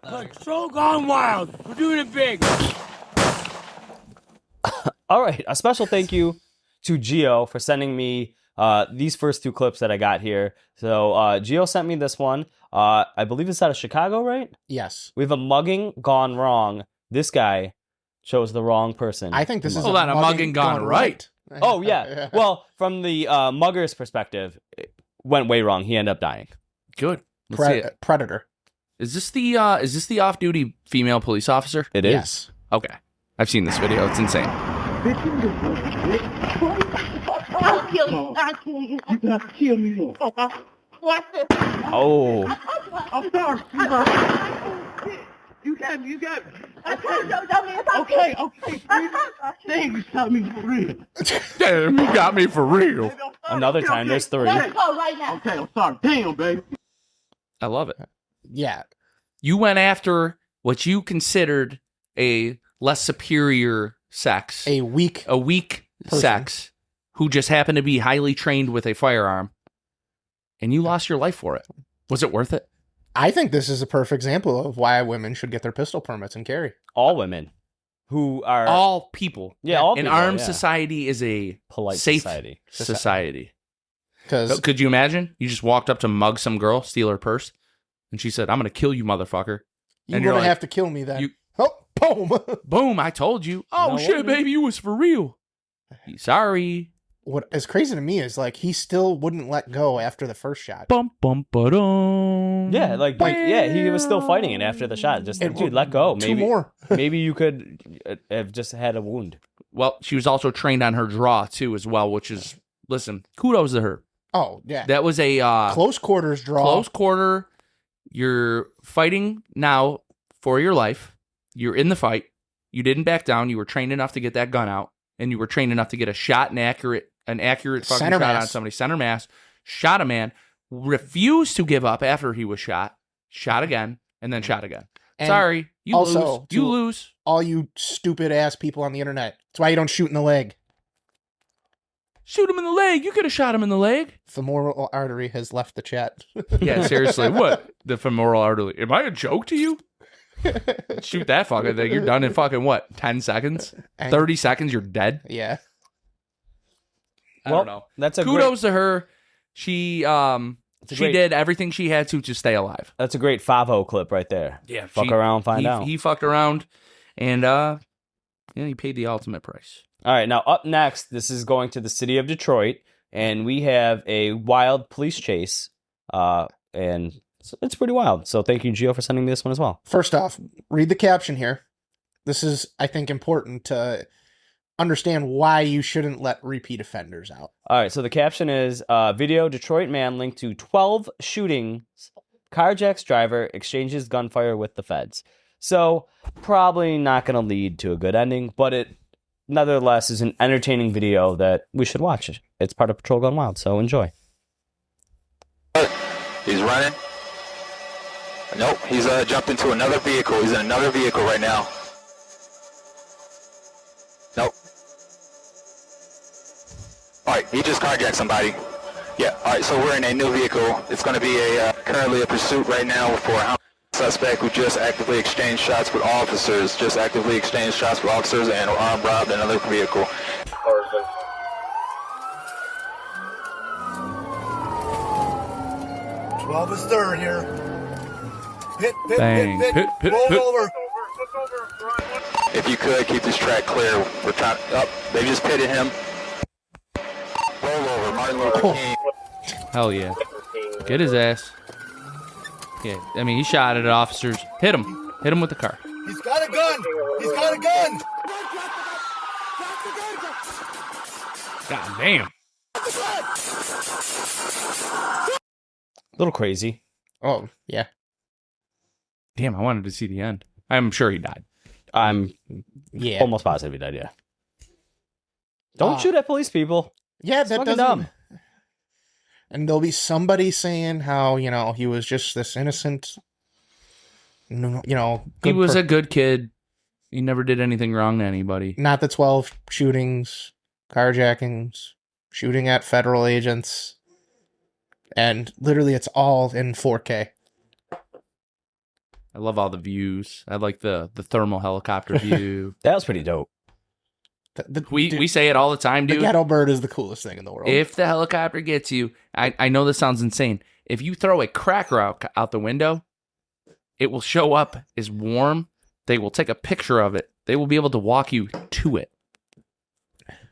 Patrol Gone Wild. We're doing it big.
All right, a special thank you to Gio for sending me these first two clips that I got here. So Gio sent me this one. I believe it's out of Chicago, right?
Yes.
We have a mugging gone wrong. This guy chose the wrong person.
I think this is
Hold on, a mugging gone right.
Oh, yeah. Well, from the mugger's perspective, it went way wrong. He ended up dying.
Good. Let's see it.
Predator.
Is this the off-duty female police officer?
It is.
Yes.
Okay. I've seen this video. It's insane.
I'll kill you. I'll kill you. You got to kill me. Watch this.
Oh.
I'm sorry. You got me. Okay. Damn, you got me for real.
Damn, you got me for real.
Another time, there's 3.
Let's go right now. Okay, I'm sorry. Damn, baby.
I love it.
Yeah.
You went after what you considered a less superior sex.
A weak person.
Sex who just happened to be highly trained with a firearm, and you lost your life for it. Was it worth it?
I think this is a perfect example of why women should get their pistol permits and carry.
All women who are...
All people.
Yeah, all
An
people,
armed
yeah.
society is a
Polite
safe
society.
society.
Because
Could you imagine? You just walked up to mug some girl, steal her purse, and she said, "I'm going to kill you, motherfucker."
you're
And
going
you're
to
like,
have to kill me then.
you-
Oh, boom.
Boom, I told you. Oh,
No
shit,
wonder.
baby, you was for real. Sorry.
What is crazy to me is like he still wouldn't let go after the first shot.
Bum, bum, ba-dum.
Yeah, he was still fighting it after the shot. Just like, dude, let go.
Two more.
Maybe you could have just had a wound.
Well, she was also trained on her draw, too, as well, which is, listen, kudos to her.
Oh, yeah.
That was a
Close quarters draw.
close quarter. You're fighting now for your life. You're in the fight. You didn't back down. You were trained enough to get that gun out, and you were trained enough to get a shot, an accurate fucking
Center
shot
mass.
on somebody. Center mass. Shot a man. Refused to give up after he was shot. Shot again, and then shot again.
And
Sorry, you
also,
lose. You
to-
lose.
all you stupid ass people on the internet. That's why you don't shoot in the leg.
Shoot him in the leg. You could have shot him in the leg.
Femoral artery has left the chat.
Yeah, seriously. What? The femoral artery. Am I a joke to you? Shoot that fucking thing. You're done in fucking what? 10 seconds? 30 seconds, you're dead?
Yeah.
I don't know.
That's a
Kudos to her. She
great-
did everything she had to stay alive.
That's a great Favo clip right there.
Yeah.
Fuck around, find out.
He fucked around, and he paid the ultimate price.
All right, now up next, this is going to the city of Detroit, and we have a wild police chase, and it's pretty wild. So thank you, Gio, for sending me this one as well.
First off, read the caption here. This is, I think, important to understand why you shouldn't let repeat offenders out.
All right, so the caption is, video, Detroit man linked to 12 shootings, carjacks driver, exchanges gunfire with the feds. So probably not going to lead to a good ending, but it nevertheless is an entertaining video that we should watch. It's part of Patrol Gone Wild, so enjoy.
He's running. Nope, he's jumped into another vehicle. He's in another vehicle right now. Nope. Alright, he just carjacked somebody. Yeah, alright, so we're in a new vehicle. It's going to be currently a pursuit right now for a suspect who just actively exchanged shots with officers. And armed robbed another vehicle.
12 is third here. Pit,
Bang. Pit,
roll
pit.
over.
If you could, keep this track clear. We're trying... they just pitted him. Roll over, Martin Luther King.
Hell yeah. Get his ass. Yeah, I mean, he shot at officers. Hit him. Hit him with the car.
He's got a gun. He's got a gun.
God damn.
A little crazy.
Oh, yeah.
Damn, I wanted to see the end. I'm sure he died.
I'm
Yeah.
almost positive he died, yeah. Don't shoot at police, people.
Yeah,
It's
that
fucking
doesn't...
dumb.
And there'll be somebody saying how, he was just this innocent,
He
good
was a good kid. He never did anything wrong to anybody.
not the 12 shootings, carjackings, shooting at federal agents. And literally it's all in 4K.
I love all the views. I like the thermal helicopter view.
That was pretty dope.
We say it all the time,
The
dude.
ghetto bird is the coolest thing in the world.
If the helicopter gets you, I know this sounds insane. If you throw a crack rock out the window, it will show up as warm. They will take a picture of it. They will be able to walk you to it.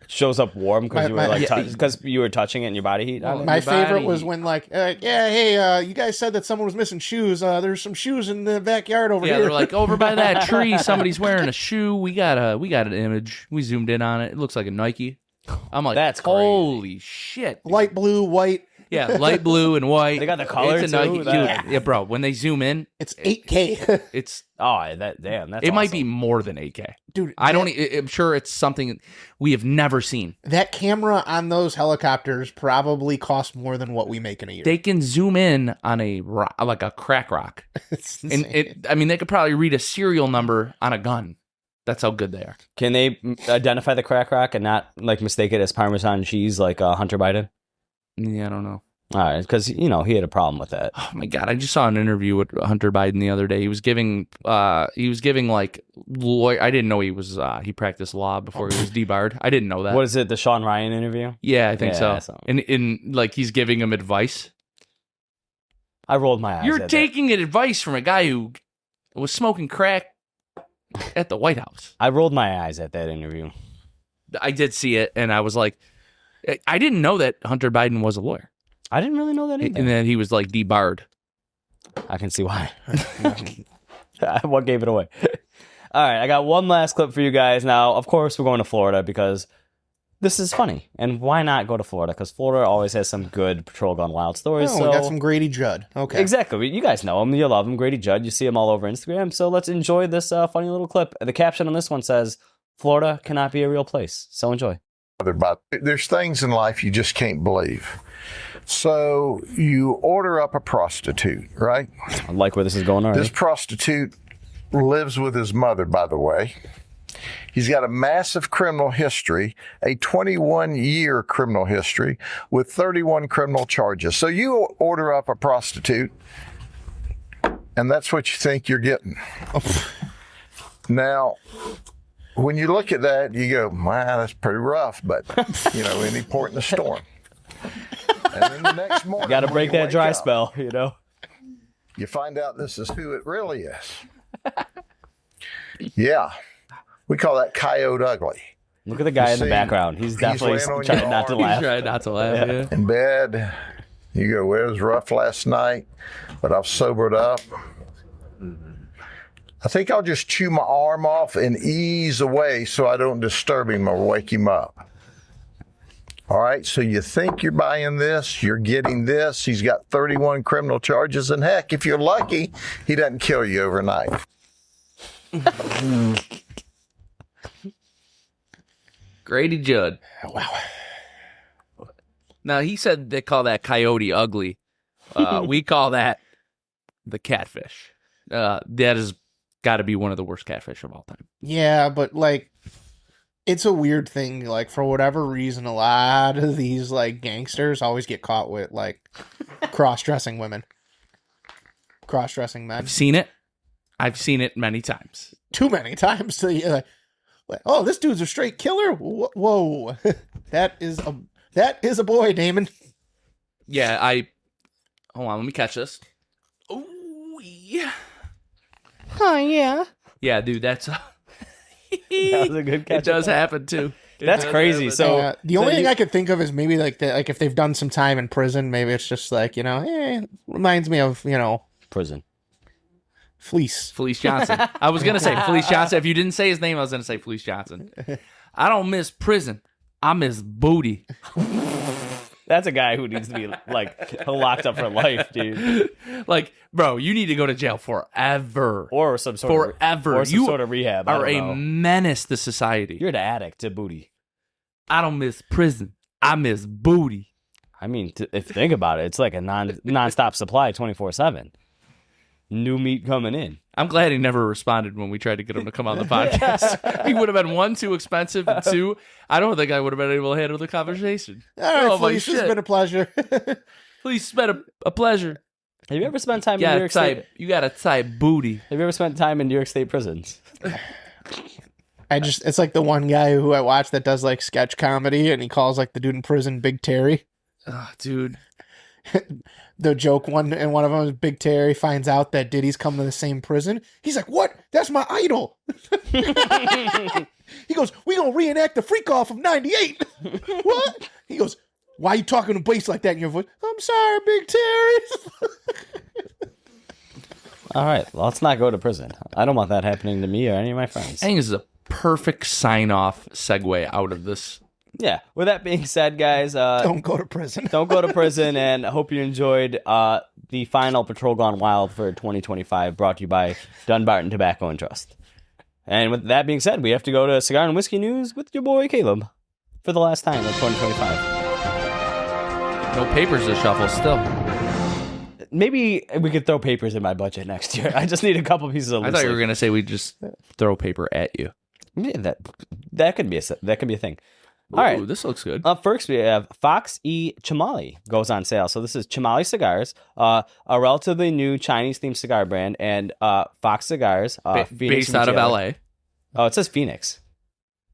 Shows up warm because you were like because you were touching it in your body heat.
My favorite was when you guys said that someone was missing shoes. There's some shoes in the backyard over here.
Yeah, they're like over by that tree. Somebody's wearing a shoe. We got an image. We zoomed in on it. It looks like a Nike. I'm like,
that's
holy shit, dude.
Light blue, white.
Yeah, light blue and white.
They got the color
it's a
too.
Nike, dude. Yeah, bro. When they zoom in,
it's 8K.
It's
that's
it might be more than 8K,
dude.
I'm sure it's something we have never seen.
That camera on those helicopters probably cost more than what we make in a year.
They can zoom in on a crack rock, and they could probably read a serial number on a gun. That's how good they are.
Can they identify the crack rock and not like mistake it as Parmesan cheese like Hunter Biden?
Yeah, I don't know.
All right, because he had a problem with that.
Oh my god! I just saw an interview with Hunter Biden the other day. He was giving like lawyer. I didn't know he practiced law before he was debarred. I didn't know that.
What is it? The Sean Ryan interview?
Yeah, I think so. And like he's giving him advice.
I rolled my eyes.
You're taking advice from a guy who was smoking crack at the White House.
I rolled my eyes at that interview.
I did see it, and I was like, I didn't know that Hunter Biden was a lawyer.
I didn't really know that either.
And then he was like debarred.
I can see why. What gave it away? All right, I got one last clip for you guys. Now, of course, we're going to Florida because this is funny. And why not go to Florida? Because Florida always has some good patrol gone wild stories.
We got some Grady Judd. Okay.
Exactly. You guys know him. You love him. Grady Judd. You see him all over Instagram. So let's enjoy this funny little clip. The caption on this one says, Florida cannot be a real place. So enjoy.
There's things in life you just can't believe. So you order up a prostitute, right?
I like where this is going already.
This prostitute lives with his mother, by the way. He's got a massive criminal history, a 21-year criminal history with 31 criminal charges. So you order up a prostitute, and that's what you think you're getting. Now, when you look at that, you go, wow, that's pretty rough, but, any port in the storm. And then the next morning,
you got to break that dry spell,
You find out this is who it really is. Yeah. We call that Coyote Ugly.
Look at the guy in the background. He's definitely trying not to laugh.
He's trying not to laugh, yeah.
In bed, you go, well, it was rough last night, but I've sobered up. I think I'll just chew my arm off and ease away so I don't disturb him or wake him up. All right, so you think you're buying this, you're getting this. He's got 31 criminal charges, and heck, if you're lucky, he doesn't kill you overnight.
Grady Judd.
Wow.
Now, he said they call that coyote ugly. We call that the catfish. That has got to be one of the worst catfish of all time.
Yeah, but it's a weird thing. Like, for whatever reason, a lot of these gangsters always get caught with cross-dressing women, cross-dressing men.
I've seen it many times.
Too many times to oh, this dude's a straight killer. Whoa, that is a boy, Damon.
Yeah, hold on. Let me catch this. Oh yeah.
Oh yeah.
Yeah, dude, that's.
That was a good catch.
It does happen too.
That's crazy. So
the only thing I could think of is maybe if they've done some time in prison, maybe it's just reminds me of
prison.
Fleece
Johnson. I was gonna say Fleece Johnson. If you didn't say his name, I was gonna say Fleece Johnson. I don't miss prison. I miss booty.
That's a guy who needs to be locked up for life, dude.
Bro, you need to go to jail forever,
or some sort of rehab.
Are a menace to society.
You're an addict to booty.
I don't miss prison. I miss booty.
I mean, if you think about it, it's like a non-stop supply, 24/7. New meat coming in.
I'm glad he never responded when we tried to get him to come on the podcast. He would have been one, too expensive, and two, I don't think I would have been able to handle the conversation.
All right, Felice, it's been a pleasure.
Please, it's been a pleasure.
Have you ever spent time in New York State?
You got a tight booty.
Have you ever spent time in New York State prisons?
It's like the one guy who I watch that does sketch comedy, and he calls the dude in prison Big Terry.
Oh, dude.
the joke one and one of them is Big Terry finds out that Diddy's come to the same prison. He's like, "What? That's my idol." He goes, "We gonna reenact the freak off of '98." What? He goes, "Why you talking to bass like that in your voice?" "I'm sorry, Big Terry."
All right, let's not go to prison. I don't want that happening to me or any of my friends.
I think this is a perfect sign-off segue out of this.
Yeah. With that being said, guys,
don't go to prison.
Don't go to prison, and I hope you enjoyed the final Patrol Gone Wild for 2025, brought to you by Dunbarton Tobacco and Trust. And with that being said, we have to go to Cigar and Whiskey News with your boy Caleb for the last time of 2025.
No papers to shuffle still.
Maybe we could throw papers in my budget next year. I just need a couple pieces of.
I thought you were gonna say we just throw paper at you.
Yeah, that could be a thing. All right,
this looks good.
Up first, we have Fox E Chamali goes on sale. So this is Chamali Cigars, a relatively new Chinese-themed cigar brand, and Fox Cigars,
based out of LA.
Oh, it says Phoenix.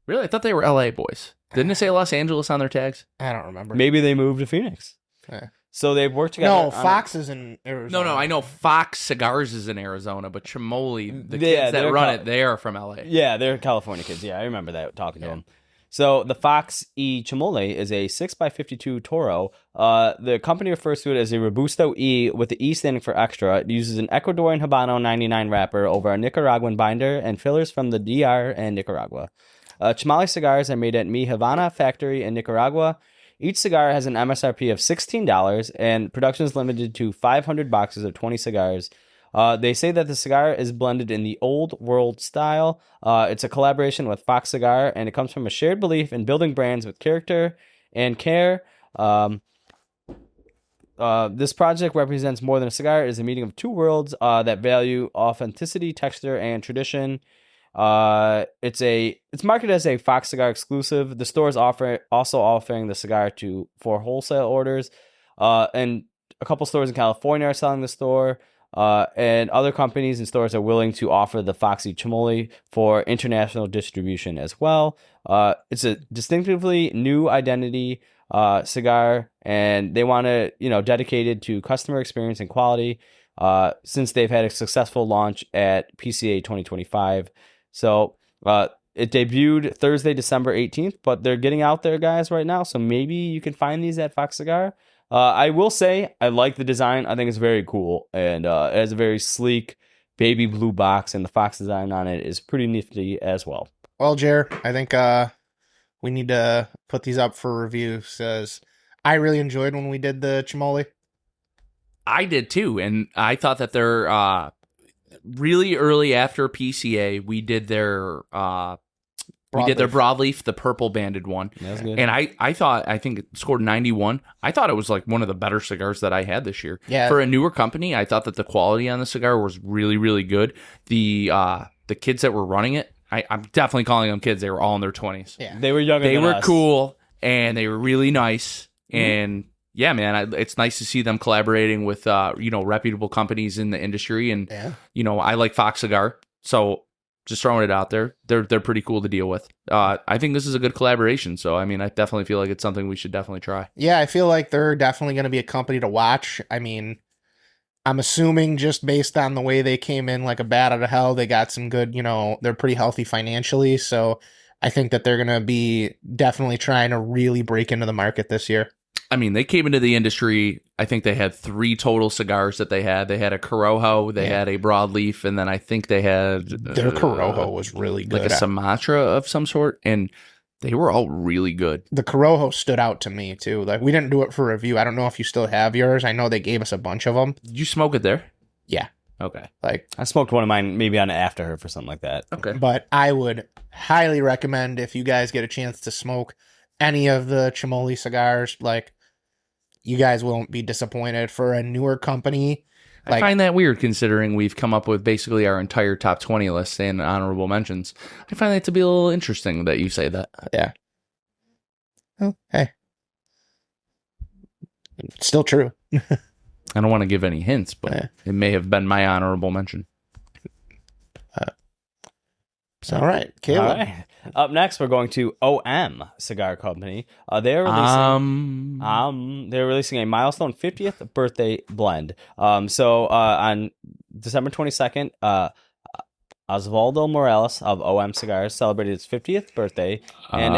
Really? I thought they were LA boys. Didn't it say Los Angeles on their tags?
I don't remember.
Maybe they moved to Phoenix.
Yeah.
So they've worked together.
No, Fox is in Arizona.
No, I know Fox Cigars is in Arizona, but Chamoli, the kids that run it, they are from LA.
Yeah, they're California kids. Yeah, I remember that, talking to them. So the Fox E Chamole is a 6x52 Toro. The company refers to it as a Robusto E, with the E standing for extra. It uses an Ecuadorian Habano 99 wrapper over a Nicaraguan binder and fillers from the DR and Nicaragua. Chamale cigars are made at Mi Havana factory in Nicaragua. Each cigar has an MSRP of $16, and production is limited to 500 boxes of 20 cigars. They say that the cigar is blended in the old world style. It's a collaboration with Fox Cigar, and it comes from a shared belief in building brands with character and care. This project represents more than a cigar. It is a meeting of two worlds that value authenticity, texture, and tradition. It's marketed as a Fox Cigar exclusive. The store is also offering the cigar for wholesale orders. And a couple stores in California are selling the store. And other companies and stores are willing to offer the Foxy Chamoli for international distribution as well. It's a distinctively new identity cigar, and they want to, dedicated to customer experience and quality since they've had a successful launch at PCA 2025. So it debuted Thursday, December 18th, but they're getting out there, guys, right now. So maybe you can find these at Fox Cigar. I will say I like the design. I think it's very cool, and it has a very sleek baby blue box, and the Fox design on it is pretty nifty as well.
Well, Jer, I think we need to put these up for review. Says I really enjoyed when we did the Chamoli.
I did too, and I thought that they're really early after PCA. We did their broadleaf, the purple banded one.
That's good.
And I think it scored 91. I thought it was like one of the better cigars that I had this year.
Yeah.
For a newer company, I thought that the quality on the cigar was really, really good. The kids that were running it, I'm definitely calling them kids. They were all in their 20s.
Yeah.
They were younger than us.
They were cool, and they were really nice. Mm-hmm. And yeah, man, it's nice to see them collaborating with reputable companies in the industry. And I like Fox Cigar, so just throwing it out there. They're pretty cool to deal with. I think this is a good collaboration. So I mean, I definitely feel like it's something we should definitely try.
Yeah, I feel like they're definitely going to be a company to watch. I mean, I'm assuming just based on the way they came in like a bat out of hell, they got some good. They're pretty healthy financially. So I think that they're going to be definitely trying to really break into the market this year.
I mean, they came into the industry, I think they had 3 total cigars that they had. They had a Corojo, they had a broadleaf, and then I think they had...
Their Corojo was really good.
Like a Sumatra of some sort, and they were all really good.
The Corojo stood out to me, too. Like, we didn't do it for review. I don't know if you still have yours. I know they gave us a bunch of them.
Did you smoke it there?
Yeah.
Okay.
Like,
I smoked one of mine maybe on After Herf or something like that.
Okay.
But I would highly recommend if you guys get a chance to smoke any of the Chamoli cigars, like, you guys won't be disappointed. For a newer company.
I find that weird considering we've come up with basically our entire top 20 list and honorable mentions. I find that to be a little interesting that you say that.
Yeah. Oh, hey. It's still true.
I don't want to give any hints, but it may have been my honorable mention.
All right, Caleb.
All right. Up next, we're going to OM Cigar Company. They're releasing a milestone 50th birthday blend. So on December 22nd, Osvaldo Morales of OM Cigars celebrated its 50th birthday, and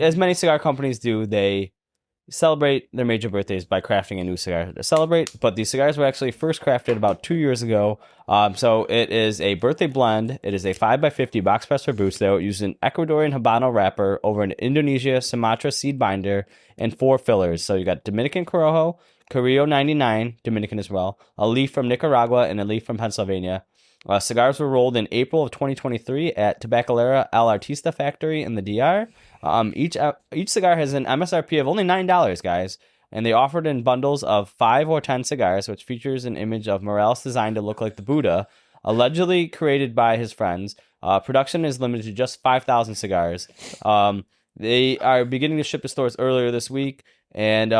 as many cigar companies do, they celebrate their major birthdays by crafting a new cigar to celebrate. But these cigars were actually first crafted about 2 years ago. So it is a birthday blend. It is a 5x50 box press Robusto. It uses an Ecuadorian Habano wrapper over an Indonesia Sumatra seed binder and 4 fillers. So you got Dominican Corojo, Carrillo 99, Dominican as well, a leaf from Nicaragua, and a leaf from Pennsylvania. Cigars were rolled in April of 2023 at Tabacalera El Artista Factory in the DR. Each cigar has an MSRP of only $9, guys, and they offered in bundles of 5 or 10 cigars, which features an image of Morales designed to look like the Buddha, allegedly created by his friends. Production is limited to just 5,000 cigars. They are beginning to ship to stores earlier this week, and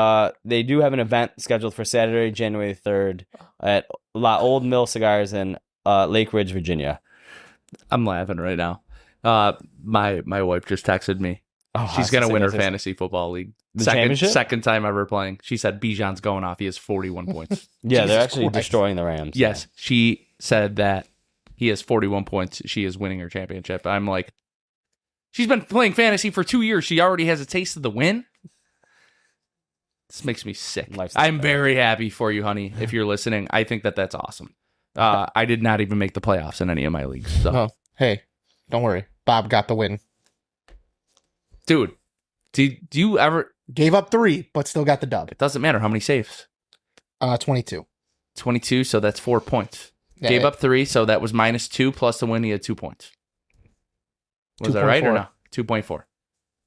they do have an event scheduled for Saturday, January 3rd at La Old Mill Cigars in Lake Ridge, Virginia.
I'm laughing right now. My wife just texted me.
Oh,
she's gonna win her fantasy football league. Second time ever playing. She said Bijan's going off. He has 41 points.
Yeah, they're actually destroying the Rams.
Yes, she said that he has 41 points. She is winning her championship. I'm like, she's been playing fantasy for 2 years. She already has a taste of the win. This makes me sick. I'm very happy for you, honey. If you're listening, I think that's awesome. I did not even make the playoffs in any of my leagues. So.
Oh, hey, don't worry. Bob got the win.
Dude, do you ever...
Gave up 3, but still got the dub.
It doesn't matter. How many saves?
22.
22, so that's 4 points.
Yeah,
Gave up 3, so that was -2 plus the win. He had 2 points. Was that right or no? 2.4.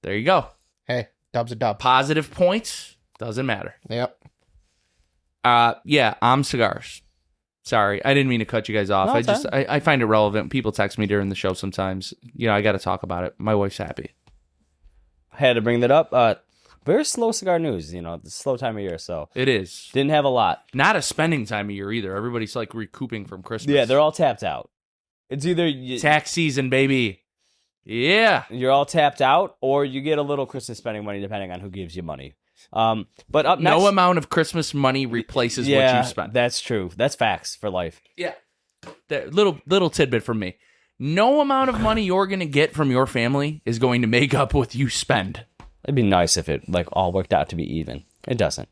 There you go.
Hey, dub's a dub.
Positive points. Doesn't matter.
Yep.
Yeah, I'm cigars. Sorry, I didn't mean to cut you guys off.
No,
I find it relevant. People text me during the show sometimes. I got to talk about it. My wife's happy.
I had to bring that up. Very slow cigar news. The slow time of year. So
it is.
Didn't have a lot.
Not a spending time of year either. Everybody's like recouping from Christmas.
Yeah, they're all tapped out. It's either
tax season, baby. Yeah,
you're all tapped out, or you get a little Christmas spending money depending on who gives you money. But up next,
no amount of Christmas money replaces what you spent.
That's true. That's facts for life.
Yeah. Little tidbit from me. No amount of money you're going to get from your family is going to make up what you spend.
It'd be nice if it all worked out to be even. It doesn't.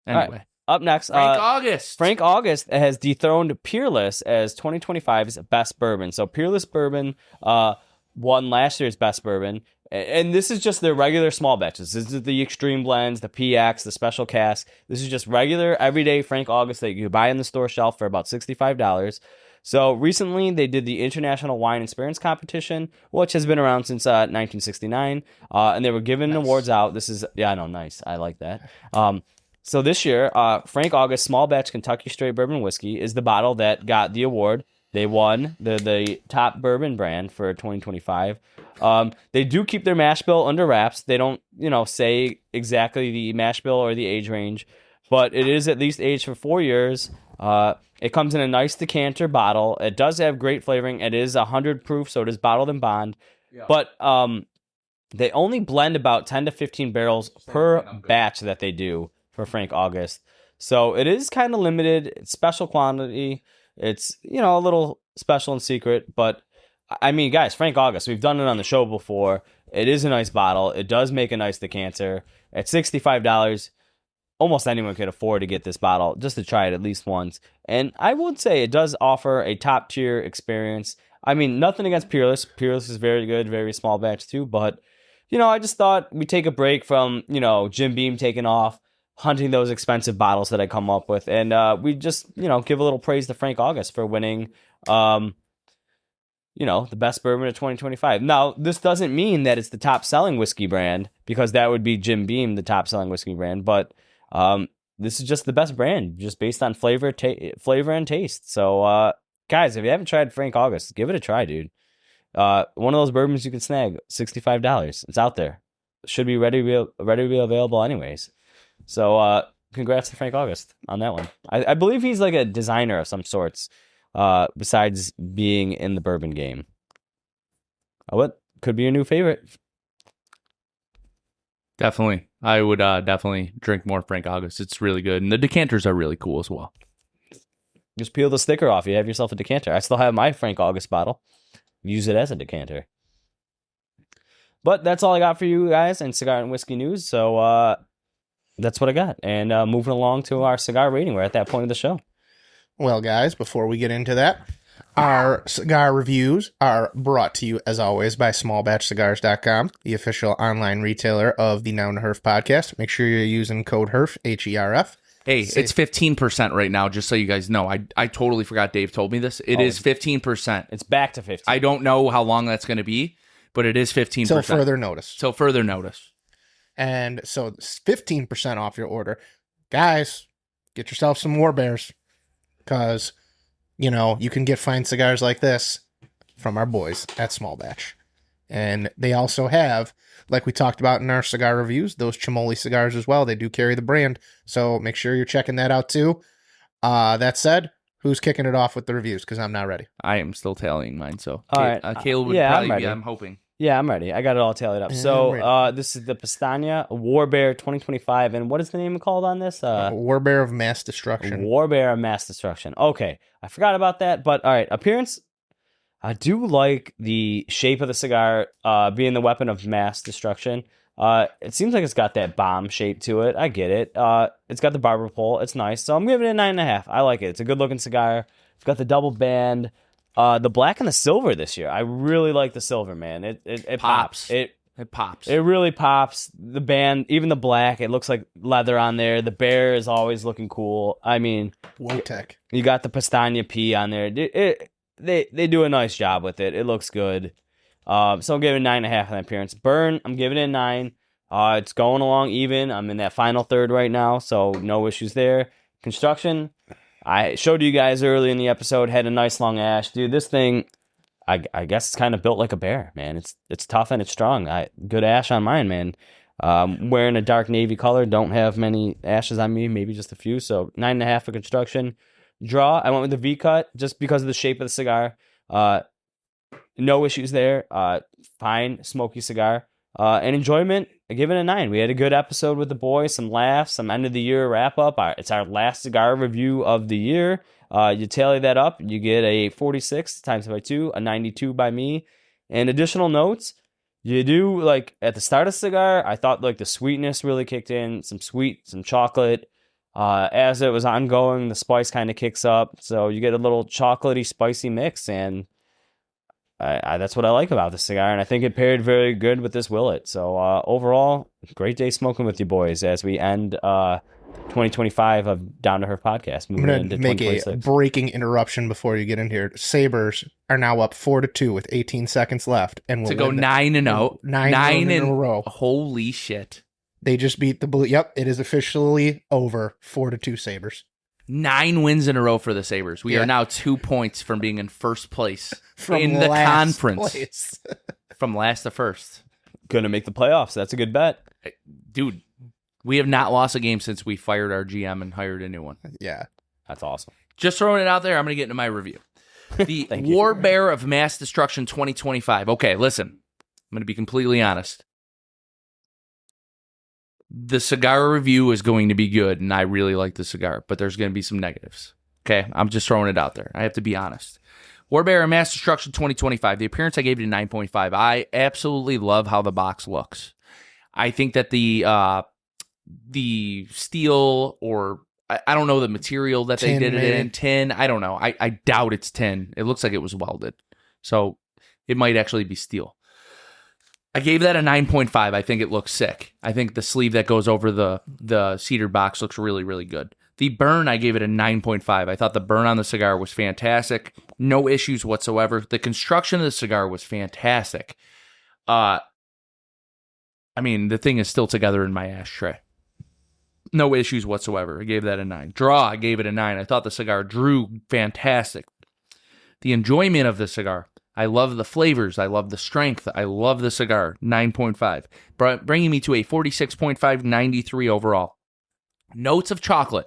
Anyway.
Right. Up next, Frank August has dethroned Peerless as 2025's best bourbon. So Peerless Bourbon won last year's best bourbon. And this is just their regular small batches. This is the extreme blends, the PX, the special cask. This is just regular, everyday Frank August that you buy in the store shelf for about $65. So recently, they did the International Wine Experience Competition, which has been around since 1969. And they were giving awards out. This is, nice. I like that. So this year, Frank August Small Batch Kentucky Straight Bourbon Whiskey is the bottle that got the award. They won the top bourbon brand for 2025. They do keep their mash bill under wraps. They don't, say exactly the mash bill or the age range, but it is at least aged for 4 years. It comes in a nice decanter bottle. It does have great flavoring. It is 100 proof, so it is bottled in bond. Yeah. But they only blend about 10 to 15 barrels per batch that they do for Frank August. So it is kind of limited. It's special quantity. It's, a little special and secret, but I mean, guys, Frank August, we've done it on the show before. It is a nice bottle. It does make a nice decanter. At $65, almost anyone could afford to get this bottle just to try it at least once. And I would say it does offer a top tier experience. I mean, nothing against Peerless. Peerless is very good, very small batch too, but I just thought we'd take a break from, Jim Beam taking off, hunting those expensive bottles that I come up with. And we just, give a little praise to Frank August for winning, the best bourbon of 2025. Now, this doesn't mean that it's the top selling whiskey brand, because that would be Jim Beam, the top selling whiskey brand. But this is just the best brand, just based on flavor and taste. So, guys, if you haven't tried Frank August, give it a try, dude. One of those bourbons you can snag, $65. It's out there. Should be ready to be available anyways. So, congrats to Frank August on that one. I believe he's like a designer of some sorts. besides being in the bourbon game. What could be your new favorite?
Definitely. I would definitely drink more Frank August. It's really good. And the decanters are really cool as well.
Just peel the sticker off. You have yourself a decanter. I still have my Frank August bottle. Use it as a decanter. But that's all I got for you guys in cigar and whiskey news. So that's what I got. And moving along to our cigar rating. We're at that point of the show.
Well, guys, before we get into that, our cigar reviews are brought to you, as always, by smallbatchcigars.com, the official online retailer of the Down to Herf podcast. Make sure you're using code HERF, H-E-R-F.
Hey, it's 15% right now, just so you guys know. I totally forgot Dave told me this. It is 15%.
It's back to 15.
I don't know how long that's going to be, but it is 15%.
Till further notice.
Till further notice.
And so it's 15% off your order. Guys, get yourself some War Bears. Because, you know, you can get fine cigars like this from our boys at Small Batch. And they also have, like we talked about in our cigar reviews, those Chimoli cigars as well. They do carry the brand. So make sure you're checking that out too. That said, who's kicking it off with the reviews? Because I'm not ready.
I am still tallying mine. So
all right.
Caleb would
I'm
probably
ready.
be, I'm hoping.
Yeah, I'm ready. I got it all tallied up. So this is the Powstanie War Bear 2025. And what is the name called on this?
War Bear of Mass Destruction.
War Bear of Mass Destruction. Okay. I forgot about that. But all right. Appearance. I do like the shape of the cigar being the weapon of mass destruction. It seems like it's got that bomb shape to it. I get it. It's got the barber pole. It's nice. So I'm giving it a 9.5. I like it. It's a good looking cigar. It's got the double band. The black and the silver this year. I really like the silver, man. It pops. It
pops.
It really pops. The band, even the black, it looks like leather on there. The bear is always looking cool. I mean,
Wotech.
You got the Powstanie P on there. They do a nice job with it. It looks good. So I'm giving it 9.5 on appearance. Burn, I'm giving it a 9. It's going along even. I'm in that final third right now, so no issues there. Construction, I showed you guys early in the episode, had a nice long ash. Dude, this thing, I guess it's kind of built like a bear, man. It's tough and it's strong. Good ash on mine, man. Wearing a dark navy color, don't have many ashes on me, maybe just a few. So 9.5 for construction. Draw, I went with the V-cut just because of the shape of the cigar. No issues there. Fine, smoky cigar. And enjoyment, I give it a 9. We had a good episode with the boys, some laughs, some end of the year wrap up. It's our last cigar review of the year. You tally that up, you get a 46 times by 2, a 92 by me. And additional notes, you do, like, at the start of the cigar, I thought, like, the sweetness really kicked in, some sweet, some chocolate. As it was ongoing, the spice kind of kicks up. So you get a little chocolatey, spicy mix, and that's what I like about the cigar, and I think it paired very good with this Willet. So overall, great day smoking with you boys as we end 2025 of Down to Herf podcast.
I'm going to make a breaking interruption before you get in here. Sabres are now up 4-2 with 18 seconds left, and
to go 9-0, 9
in a row.
Holy shit!
They just beat the Blue. Yep, it is officially over. 4-2 Sabres.
9 wins in a row for the Sabres. We are now 2 points from being in first place in the conference. From last to first.
Gonna make the playoffs. That's a good bet.
Dude, we have not lost a game since we fired our GM and hired a new one.
Yeah.
That's awesome.
Just throwing it out there, I'm going to get into my review. The War Bear of Mass Destruction 2025. Okay, listen. I'm going to be completely honest. The cigar review is going to be good, and I really like the cigar, but there's going to be some negatives. Okay, I'm just throwing it out there. I have to be honest. War Bear and Mass Destruction 2025. The appearance, I gave it a 9.5. I absolutely love how the box looks. I think that the steel, or I don't know the material that they did it in, tin. I don't know. I doubt it's tin. It looks like it was welded, so it might actually be steel. I gave that a 9.5. I think it looks sick. I think the sleeve that goes over the cedar box looks really, really good. The burn, I gave it a 9.5. I thought the burn on the cigar was fantastic. No issues whatsoever. The construction of the cigar was fantastic. I mean, the thing is still together in my ashtray. No issues whatsoever. I gave that a 9. Draw, I gave it a 9. I thought the cigar drew fantastic. The enjoyment of the cigar, I love the flavors. I love the strength. I love the cigar. 9.5. Bringing me to a 46.5, 93 overall. Notes of chocolate.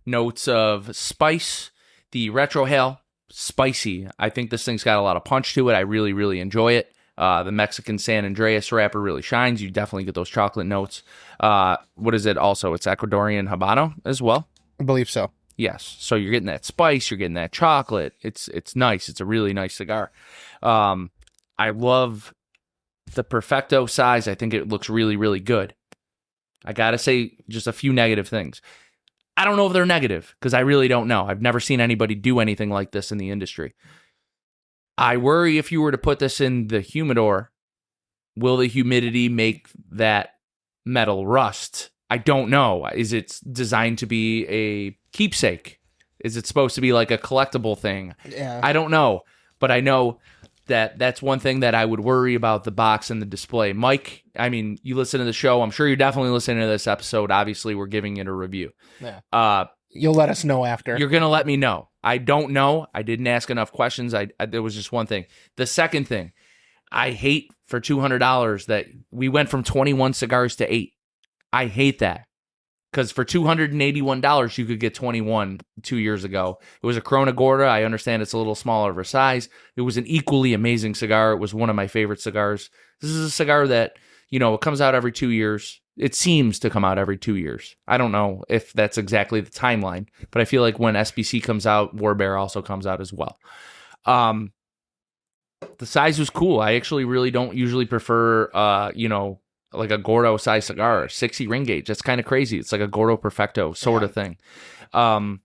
Notes of spice. The Retro Hail, spicy. I think this thing's got a lot of punch to it. I really, really enjoy it. The Mexican San Andreas wrapper really shines. You definitely get those chocolate notes. What is it also? It's Ecuadorian Habano as well?
I believe so.
Yes. So you're getting that spice. You're getting that chocolate. It's nice. It's a really nice cigar. I love the Perfecto size. I think it looks really, really good. I got to say just a few negative things. I don't know if they're negative because I really don't know. I've never seen anybody do anything like this in the industry. I worry if you were to put this in the humidor, will the humidity make that metal rust? I don't know. Is it designed to be a keepsake? Is it supposed to be like a collectible thing?
Yeah.
I don't know. But I know that that's one thing that I would worry about the box and the display. Mike, I mean, you listen to the show. I'm sure you're definitely listening to this episode. Obviously, we're giving it a review.
Yeah. You'll let us know after.
You're going to let me know. I don't know. I didn't ask enough questions. There was just one thing. The second thing, I hate for $200 that we went from 21 cigars to 8. I hate that. Because for $281, you could get 21 2 years ago. It was a Corona Gorda. I understand it's a little smaller of a size. It was an equally amazing cigar. It was one of my favorite cigars. This is a cigar that, you know, it comes out every 2 years. It seems to come out every 2 years. I don't know if that's exactly the timeline, but I feel like when SBC comes out, War Bear also comes out as well. The size was cool. I actually really don't usually prefer, like a Gordo size cigar, 60 ring gauge. That's kind of crazy. It's like a Gordo Perfecto sort of thing. I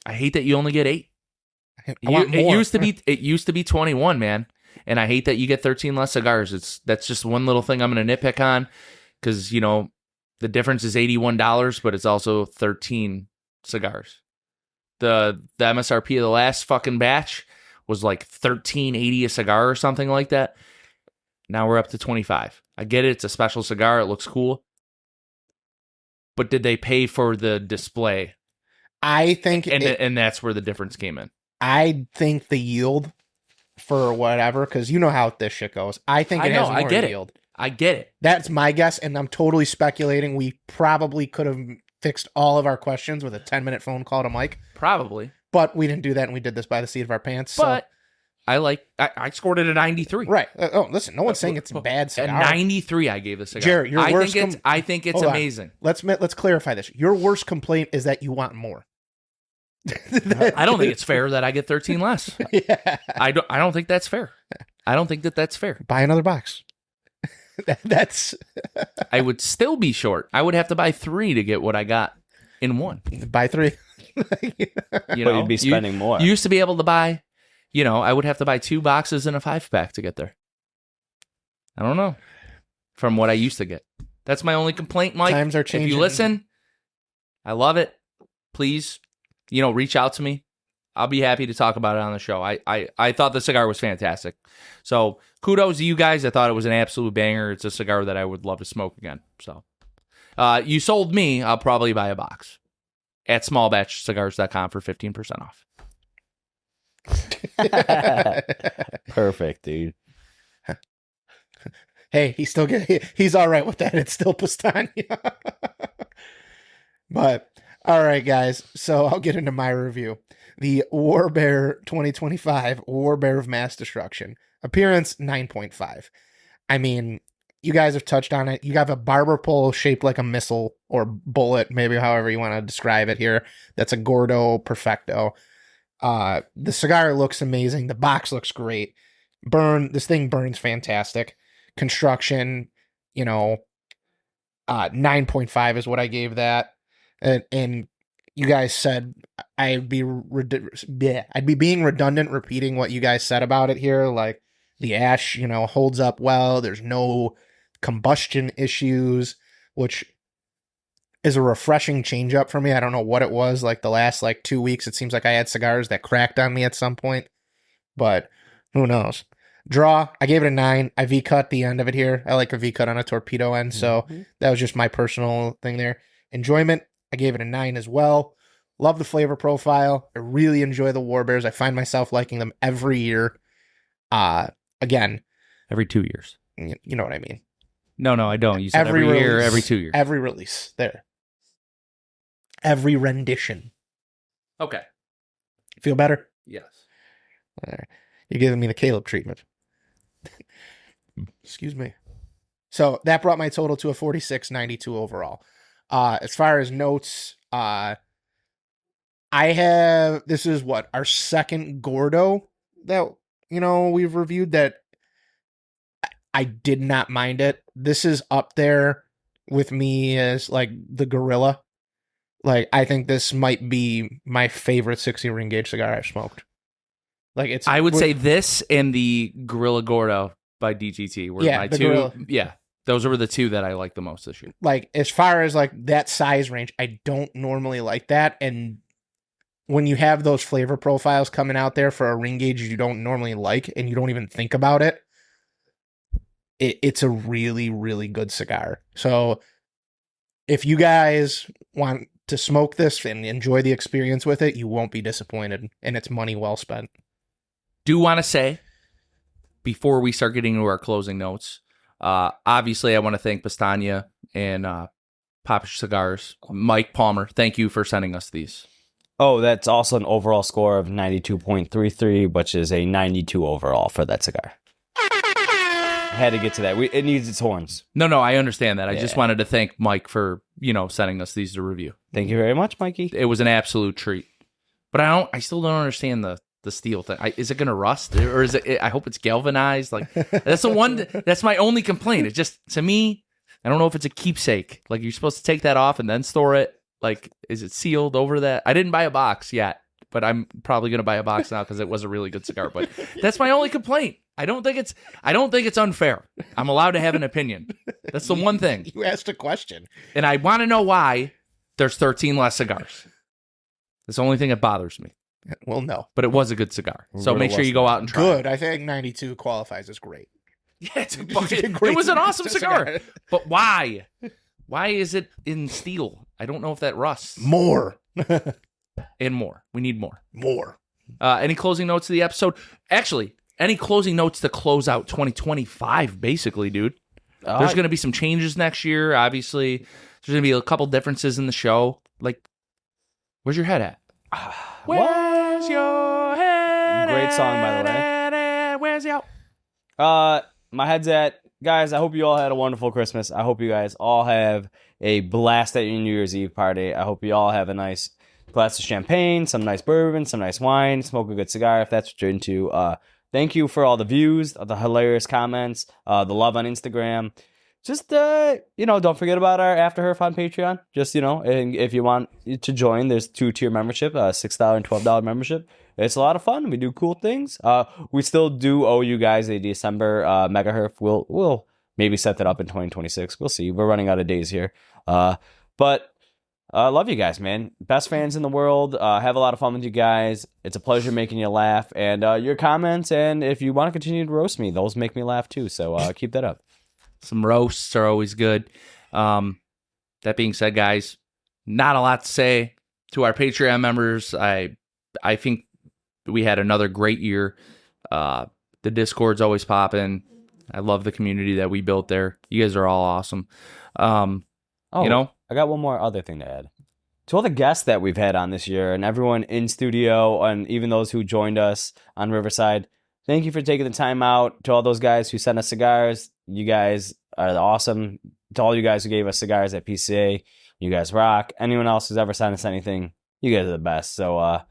hate that you only get 8. It used to be 21, man. And I hate that you get 13 less cigars. That's just one little thing I'm going to nitpick on because, you know, the difference is $81, but it's also 13 cigars. The MSRP of the last fucking batch was like $13.80 a cigar or something like that. Now we're up to 25. I get it. It's a special cigar. It looks cool. But did they pay for the display?
I think...
And that's where the difference came in.
I think the yield for whatever, because you know how this shit goes. I think it has more yield.
I get it.
That's my guess, and I'm totally speculating. We probably could have fixed all of our questions with a 10-minute phone call to Mike.
Probably.
But we didn't do that, and we did this by the seat of our pants.
But... I scored it a 93.
Right. Listen, no one's saying it's a bad cigar.
A 93 I gave the cigar.
Jared, your worst
I think it's amazing.
Let's clarify this. Your worst complaint is that you want more.
I don't think it's fair that I get 13 less.
Yeah.
I don't think that's fair. I don't think that's fair.
Buy another box. That's
I would still be short. I would have to buy 3 to get what I got in one.
Buy 3.
But you'd be spending more.
You used to be able to buy, you know, I would have to buy 2 boxes and a 5-pack to get there. I don't know. From what I used to get. That's my only complaint, Mike.
Times are changing.
If you listen, I love it. Please, you know, reach out to me. I'll be happy to talk about it on the show. I thought the cigar was fantastic. So kudos to you guys. I thought it was an absolute banger. It's a cigar that I would love to smoke again. So you sold me. I'll probably buy a box at smallbatchcigars.com for 15% off.
Perfect, dude.
Hey, he's all right with that. It's still Powstanie. But all right, guys. So I'll get into my review. The War Bear 2025 War Bear of Mass Destruction. Appearance 9.5. I mean, you guys have touched on it. You have a barber pole shaped like a missile or bullet, maybe however you want to describe it here. That's a Gordo Perfecto. The cigar looks amazing. The box looks great. This thing burns fantastic. Construction, 9.5 is what I gave that. And you guys said I'd be being redundant repeating what you guys said about it here. Like the ash, holds up well. There's no combustion issues, which is a refreshing change up for me. I don't know what it was. Like the last 2 weeks, it seems like I had cigars that cracked on me at some point, but who knows? Draw, I gave it a 9. I V-cut the end of it here. I like a V-cut on a torpedo end, so that was just my personal thing there. Enjoyment, I gave it a 9 as well. Love the flavor profile. I really enjoy the War Bears. I find myself liking them every year. Again,
every 2 years.
You know what I mean?
No, I don't. You said every year, every 2 years.
Every release. There. Every rendition.
Okay.
Feel better?
Yes.
All right. You're giving me the Caleb treatment. Excuse me. So that brought my total to a 46.92 overall. As far as notes, this is what, our second Gordo that, we've reviewed that I did not mind it. This is up there with me as like the Gorilla. Like, I think this might be my favorite 60 ring gauge cigar I've smoked. Like,
I would say this and the Gorilla Gordo by DTT were my two.
Gorilla.
Yeah. Those were the two that I like the most this year.
Like, as far as like that size range, I don't normally like that. And when you have those flavor profiles coming out there for a ring gauge you don't normally like and you don't even think about it, it's a really, really good cigar. So if you guys want to smoke this and enjoy the experience with it, you won't be disappointed, and it's money well spent.
Do want to say, before we start getting into our closing notes, obviously I want to thank Powstanie and Popish Cigars. Mike Palmer, thank you for sending us these.
Oh, that's also an overall score of 92.33, which is a 92 overall for that cigar. Had to get to that. It needs its horns.
No, I understand that. I just wanted to thank Mike for, sending us these to review.
Thank you very much, Mikey.
It was an absolute treat. But I still don't understand the steel thing. Is it going to rust, or is it? I hope it's galvanized. Like, that's the one. That's my only complaint. It's just, to me, I don't know if it's a keepsake. Like, you're supposed to take that off and then store it. Like, is it sealed over that? I didn't buy a box yet, but I'm probably going to buy a box now because it was a really good cigar. But that's my only complaint. I don't think it's unfair. I'm allowed to have an opinion. That's the one thing.
You asked a question.
And I want to know why there's 13 less cigars. That's the only thing that bothers me.
Well, no.
But it was a good cigar. So make sure you go out and try
Good. I think 92 qualifies as great.
Yeah, it was an awesome cigar. But why? Why is it in steel? I don't know if that rusts.
More.
And more. We need more.
More.
Any closing notes to the episode? Actually, any closing notes to close out 2025, basically, dude? There's going to be some changes next year, obviously. There's going to be a couple differences in the show. Like, where's your head at? Where's your head?
Great song, by the way.
Where's your...
My head's at... Guys, I hope you all had a wonderful Christmas. I hope you guys all have a blast at your New Year's Eve party. I hope you all have a nice glass of champagne, some nice bourbon, some nice wine, smoke a good cigar if that's what you're into. Thank you for all the views, the hilarious comments, the love on Instagram. Just, don't forget about our After Herf on Patreon. Just, and if you want to join, there's 2-tier membership, $6 and $12 membership. It's a lot of fun. We do cool things. We still do owe you guys a December Mega Herf. We'll maybe set that up in 2026. We'll see. We're running out of days here. But love you guys, man. Best fans in the world. Have a lot of fun with you guys. It's a pleasure making you laugh. And your comments, and if you want to continue to roast me, those make me laugh too. So keep that up.
Some roasts are always good. That being said, guys, not a lot to say to our Patreon members. I think we had another great year. The Discord's always popping. I love the community that we built there. You guys are all awesome. I
got one more other thing to add. To all the guests that we've had on this year and everyone in studio and even those who joined us on Riverside, thank you for taking the time out. To all those guys who sent us cigars, you guys are awesome. To all you guys who gave us cigars at PCA, you guys rock. Anyone else who's ever sent us anything, you guys are the best. So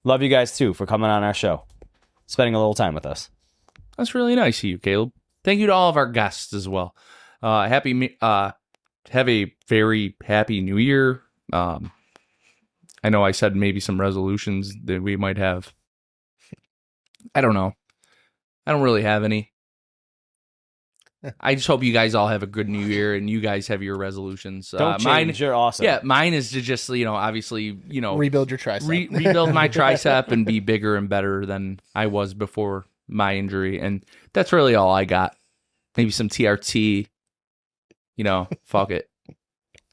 love you guys too for coming on our show, spending a little time with us.
That's really nice of you, Caleb. Thank you to all of our guests as well. Have a very happy New Year. I know I said maybe some resolutions that we might have. I don't know. I don't really have any. I just hope you guys all have a good New Year and you guys have your resolutions.
Don't change. You're awesome.
Yeah, mine is to just, obviously,
rebuild your tricep.
Rebuild my tricep and be bigger and better than I was before my injury. And that's really all I got. Maybe some TRT. Fuck it.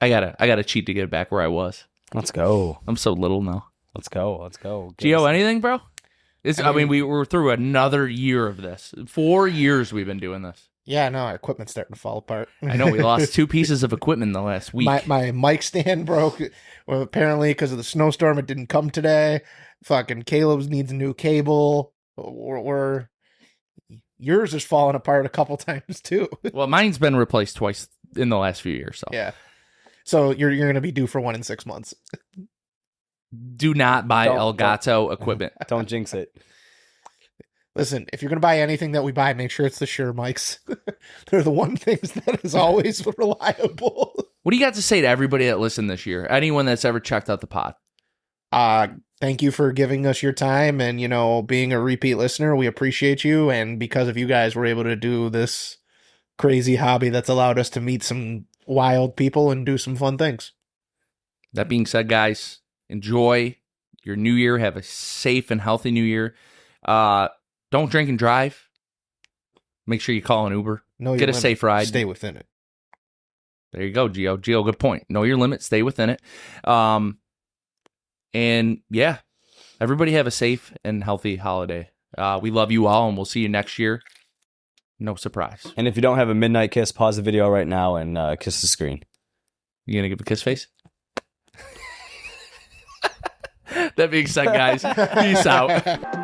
I gotta cheat to get back where I was.
Let's go.
I'm so little now.
Let's go.
Gio, anything, bro? We were through another year of this. 4 years we've been doing this.
Yeah, no, our equipment's starting to fall apart.
I know we lost 2 pieces of equipment in the last week.
My mic stand broke. Well, apparently because of the snowstorm, it didn't come today. Fucking Caleb's needs a new cable. Yours is falling apart a couple times too.
Well, mine's been replaced twice in the last few years. So
yeah. So you're going to be due for one in 6 months.
Do not buy Elgato equipment.
Don't jinx it.
Listen, if you're going to buy anything that we buy, make sure it's the Shure mics. They're the one things that is always reliable.
What do you got to say to everybody that listened this year? Anyone that's ever checked out the pod?
Thank you for giving us your time and, being a repeat listener. We appreciate you. And because of you guys, we're able to do this crazy hobby that's allowed us to meet some wild people and do some fun things.
That being said, guys, enjoy your new year. Have a safe and healthy new year. Don't drink and drive. Make sure you call an Uber. Get a safe ride.
Stay within it.
There you go, Gio. Gio, good point. Know your limit. Stay within it. And yeah, everybody have a safe and healthy holiday. We love you all, and we'll see you next year. No surprise.
And if you don't have a midnight kiss, pause the video right now and kiss the screen.
You gonna give a kiss face? That being said, guys, peace out.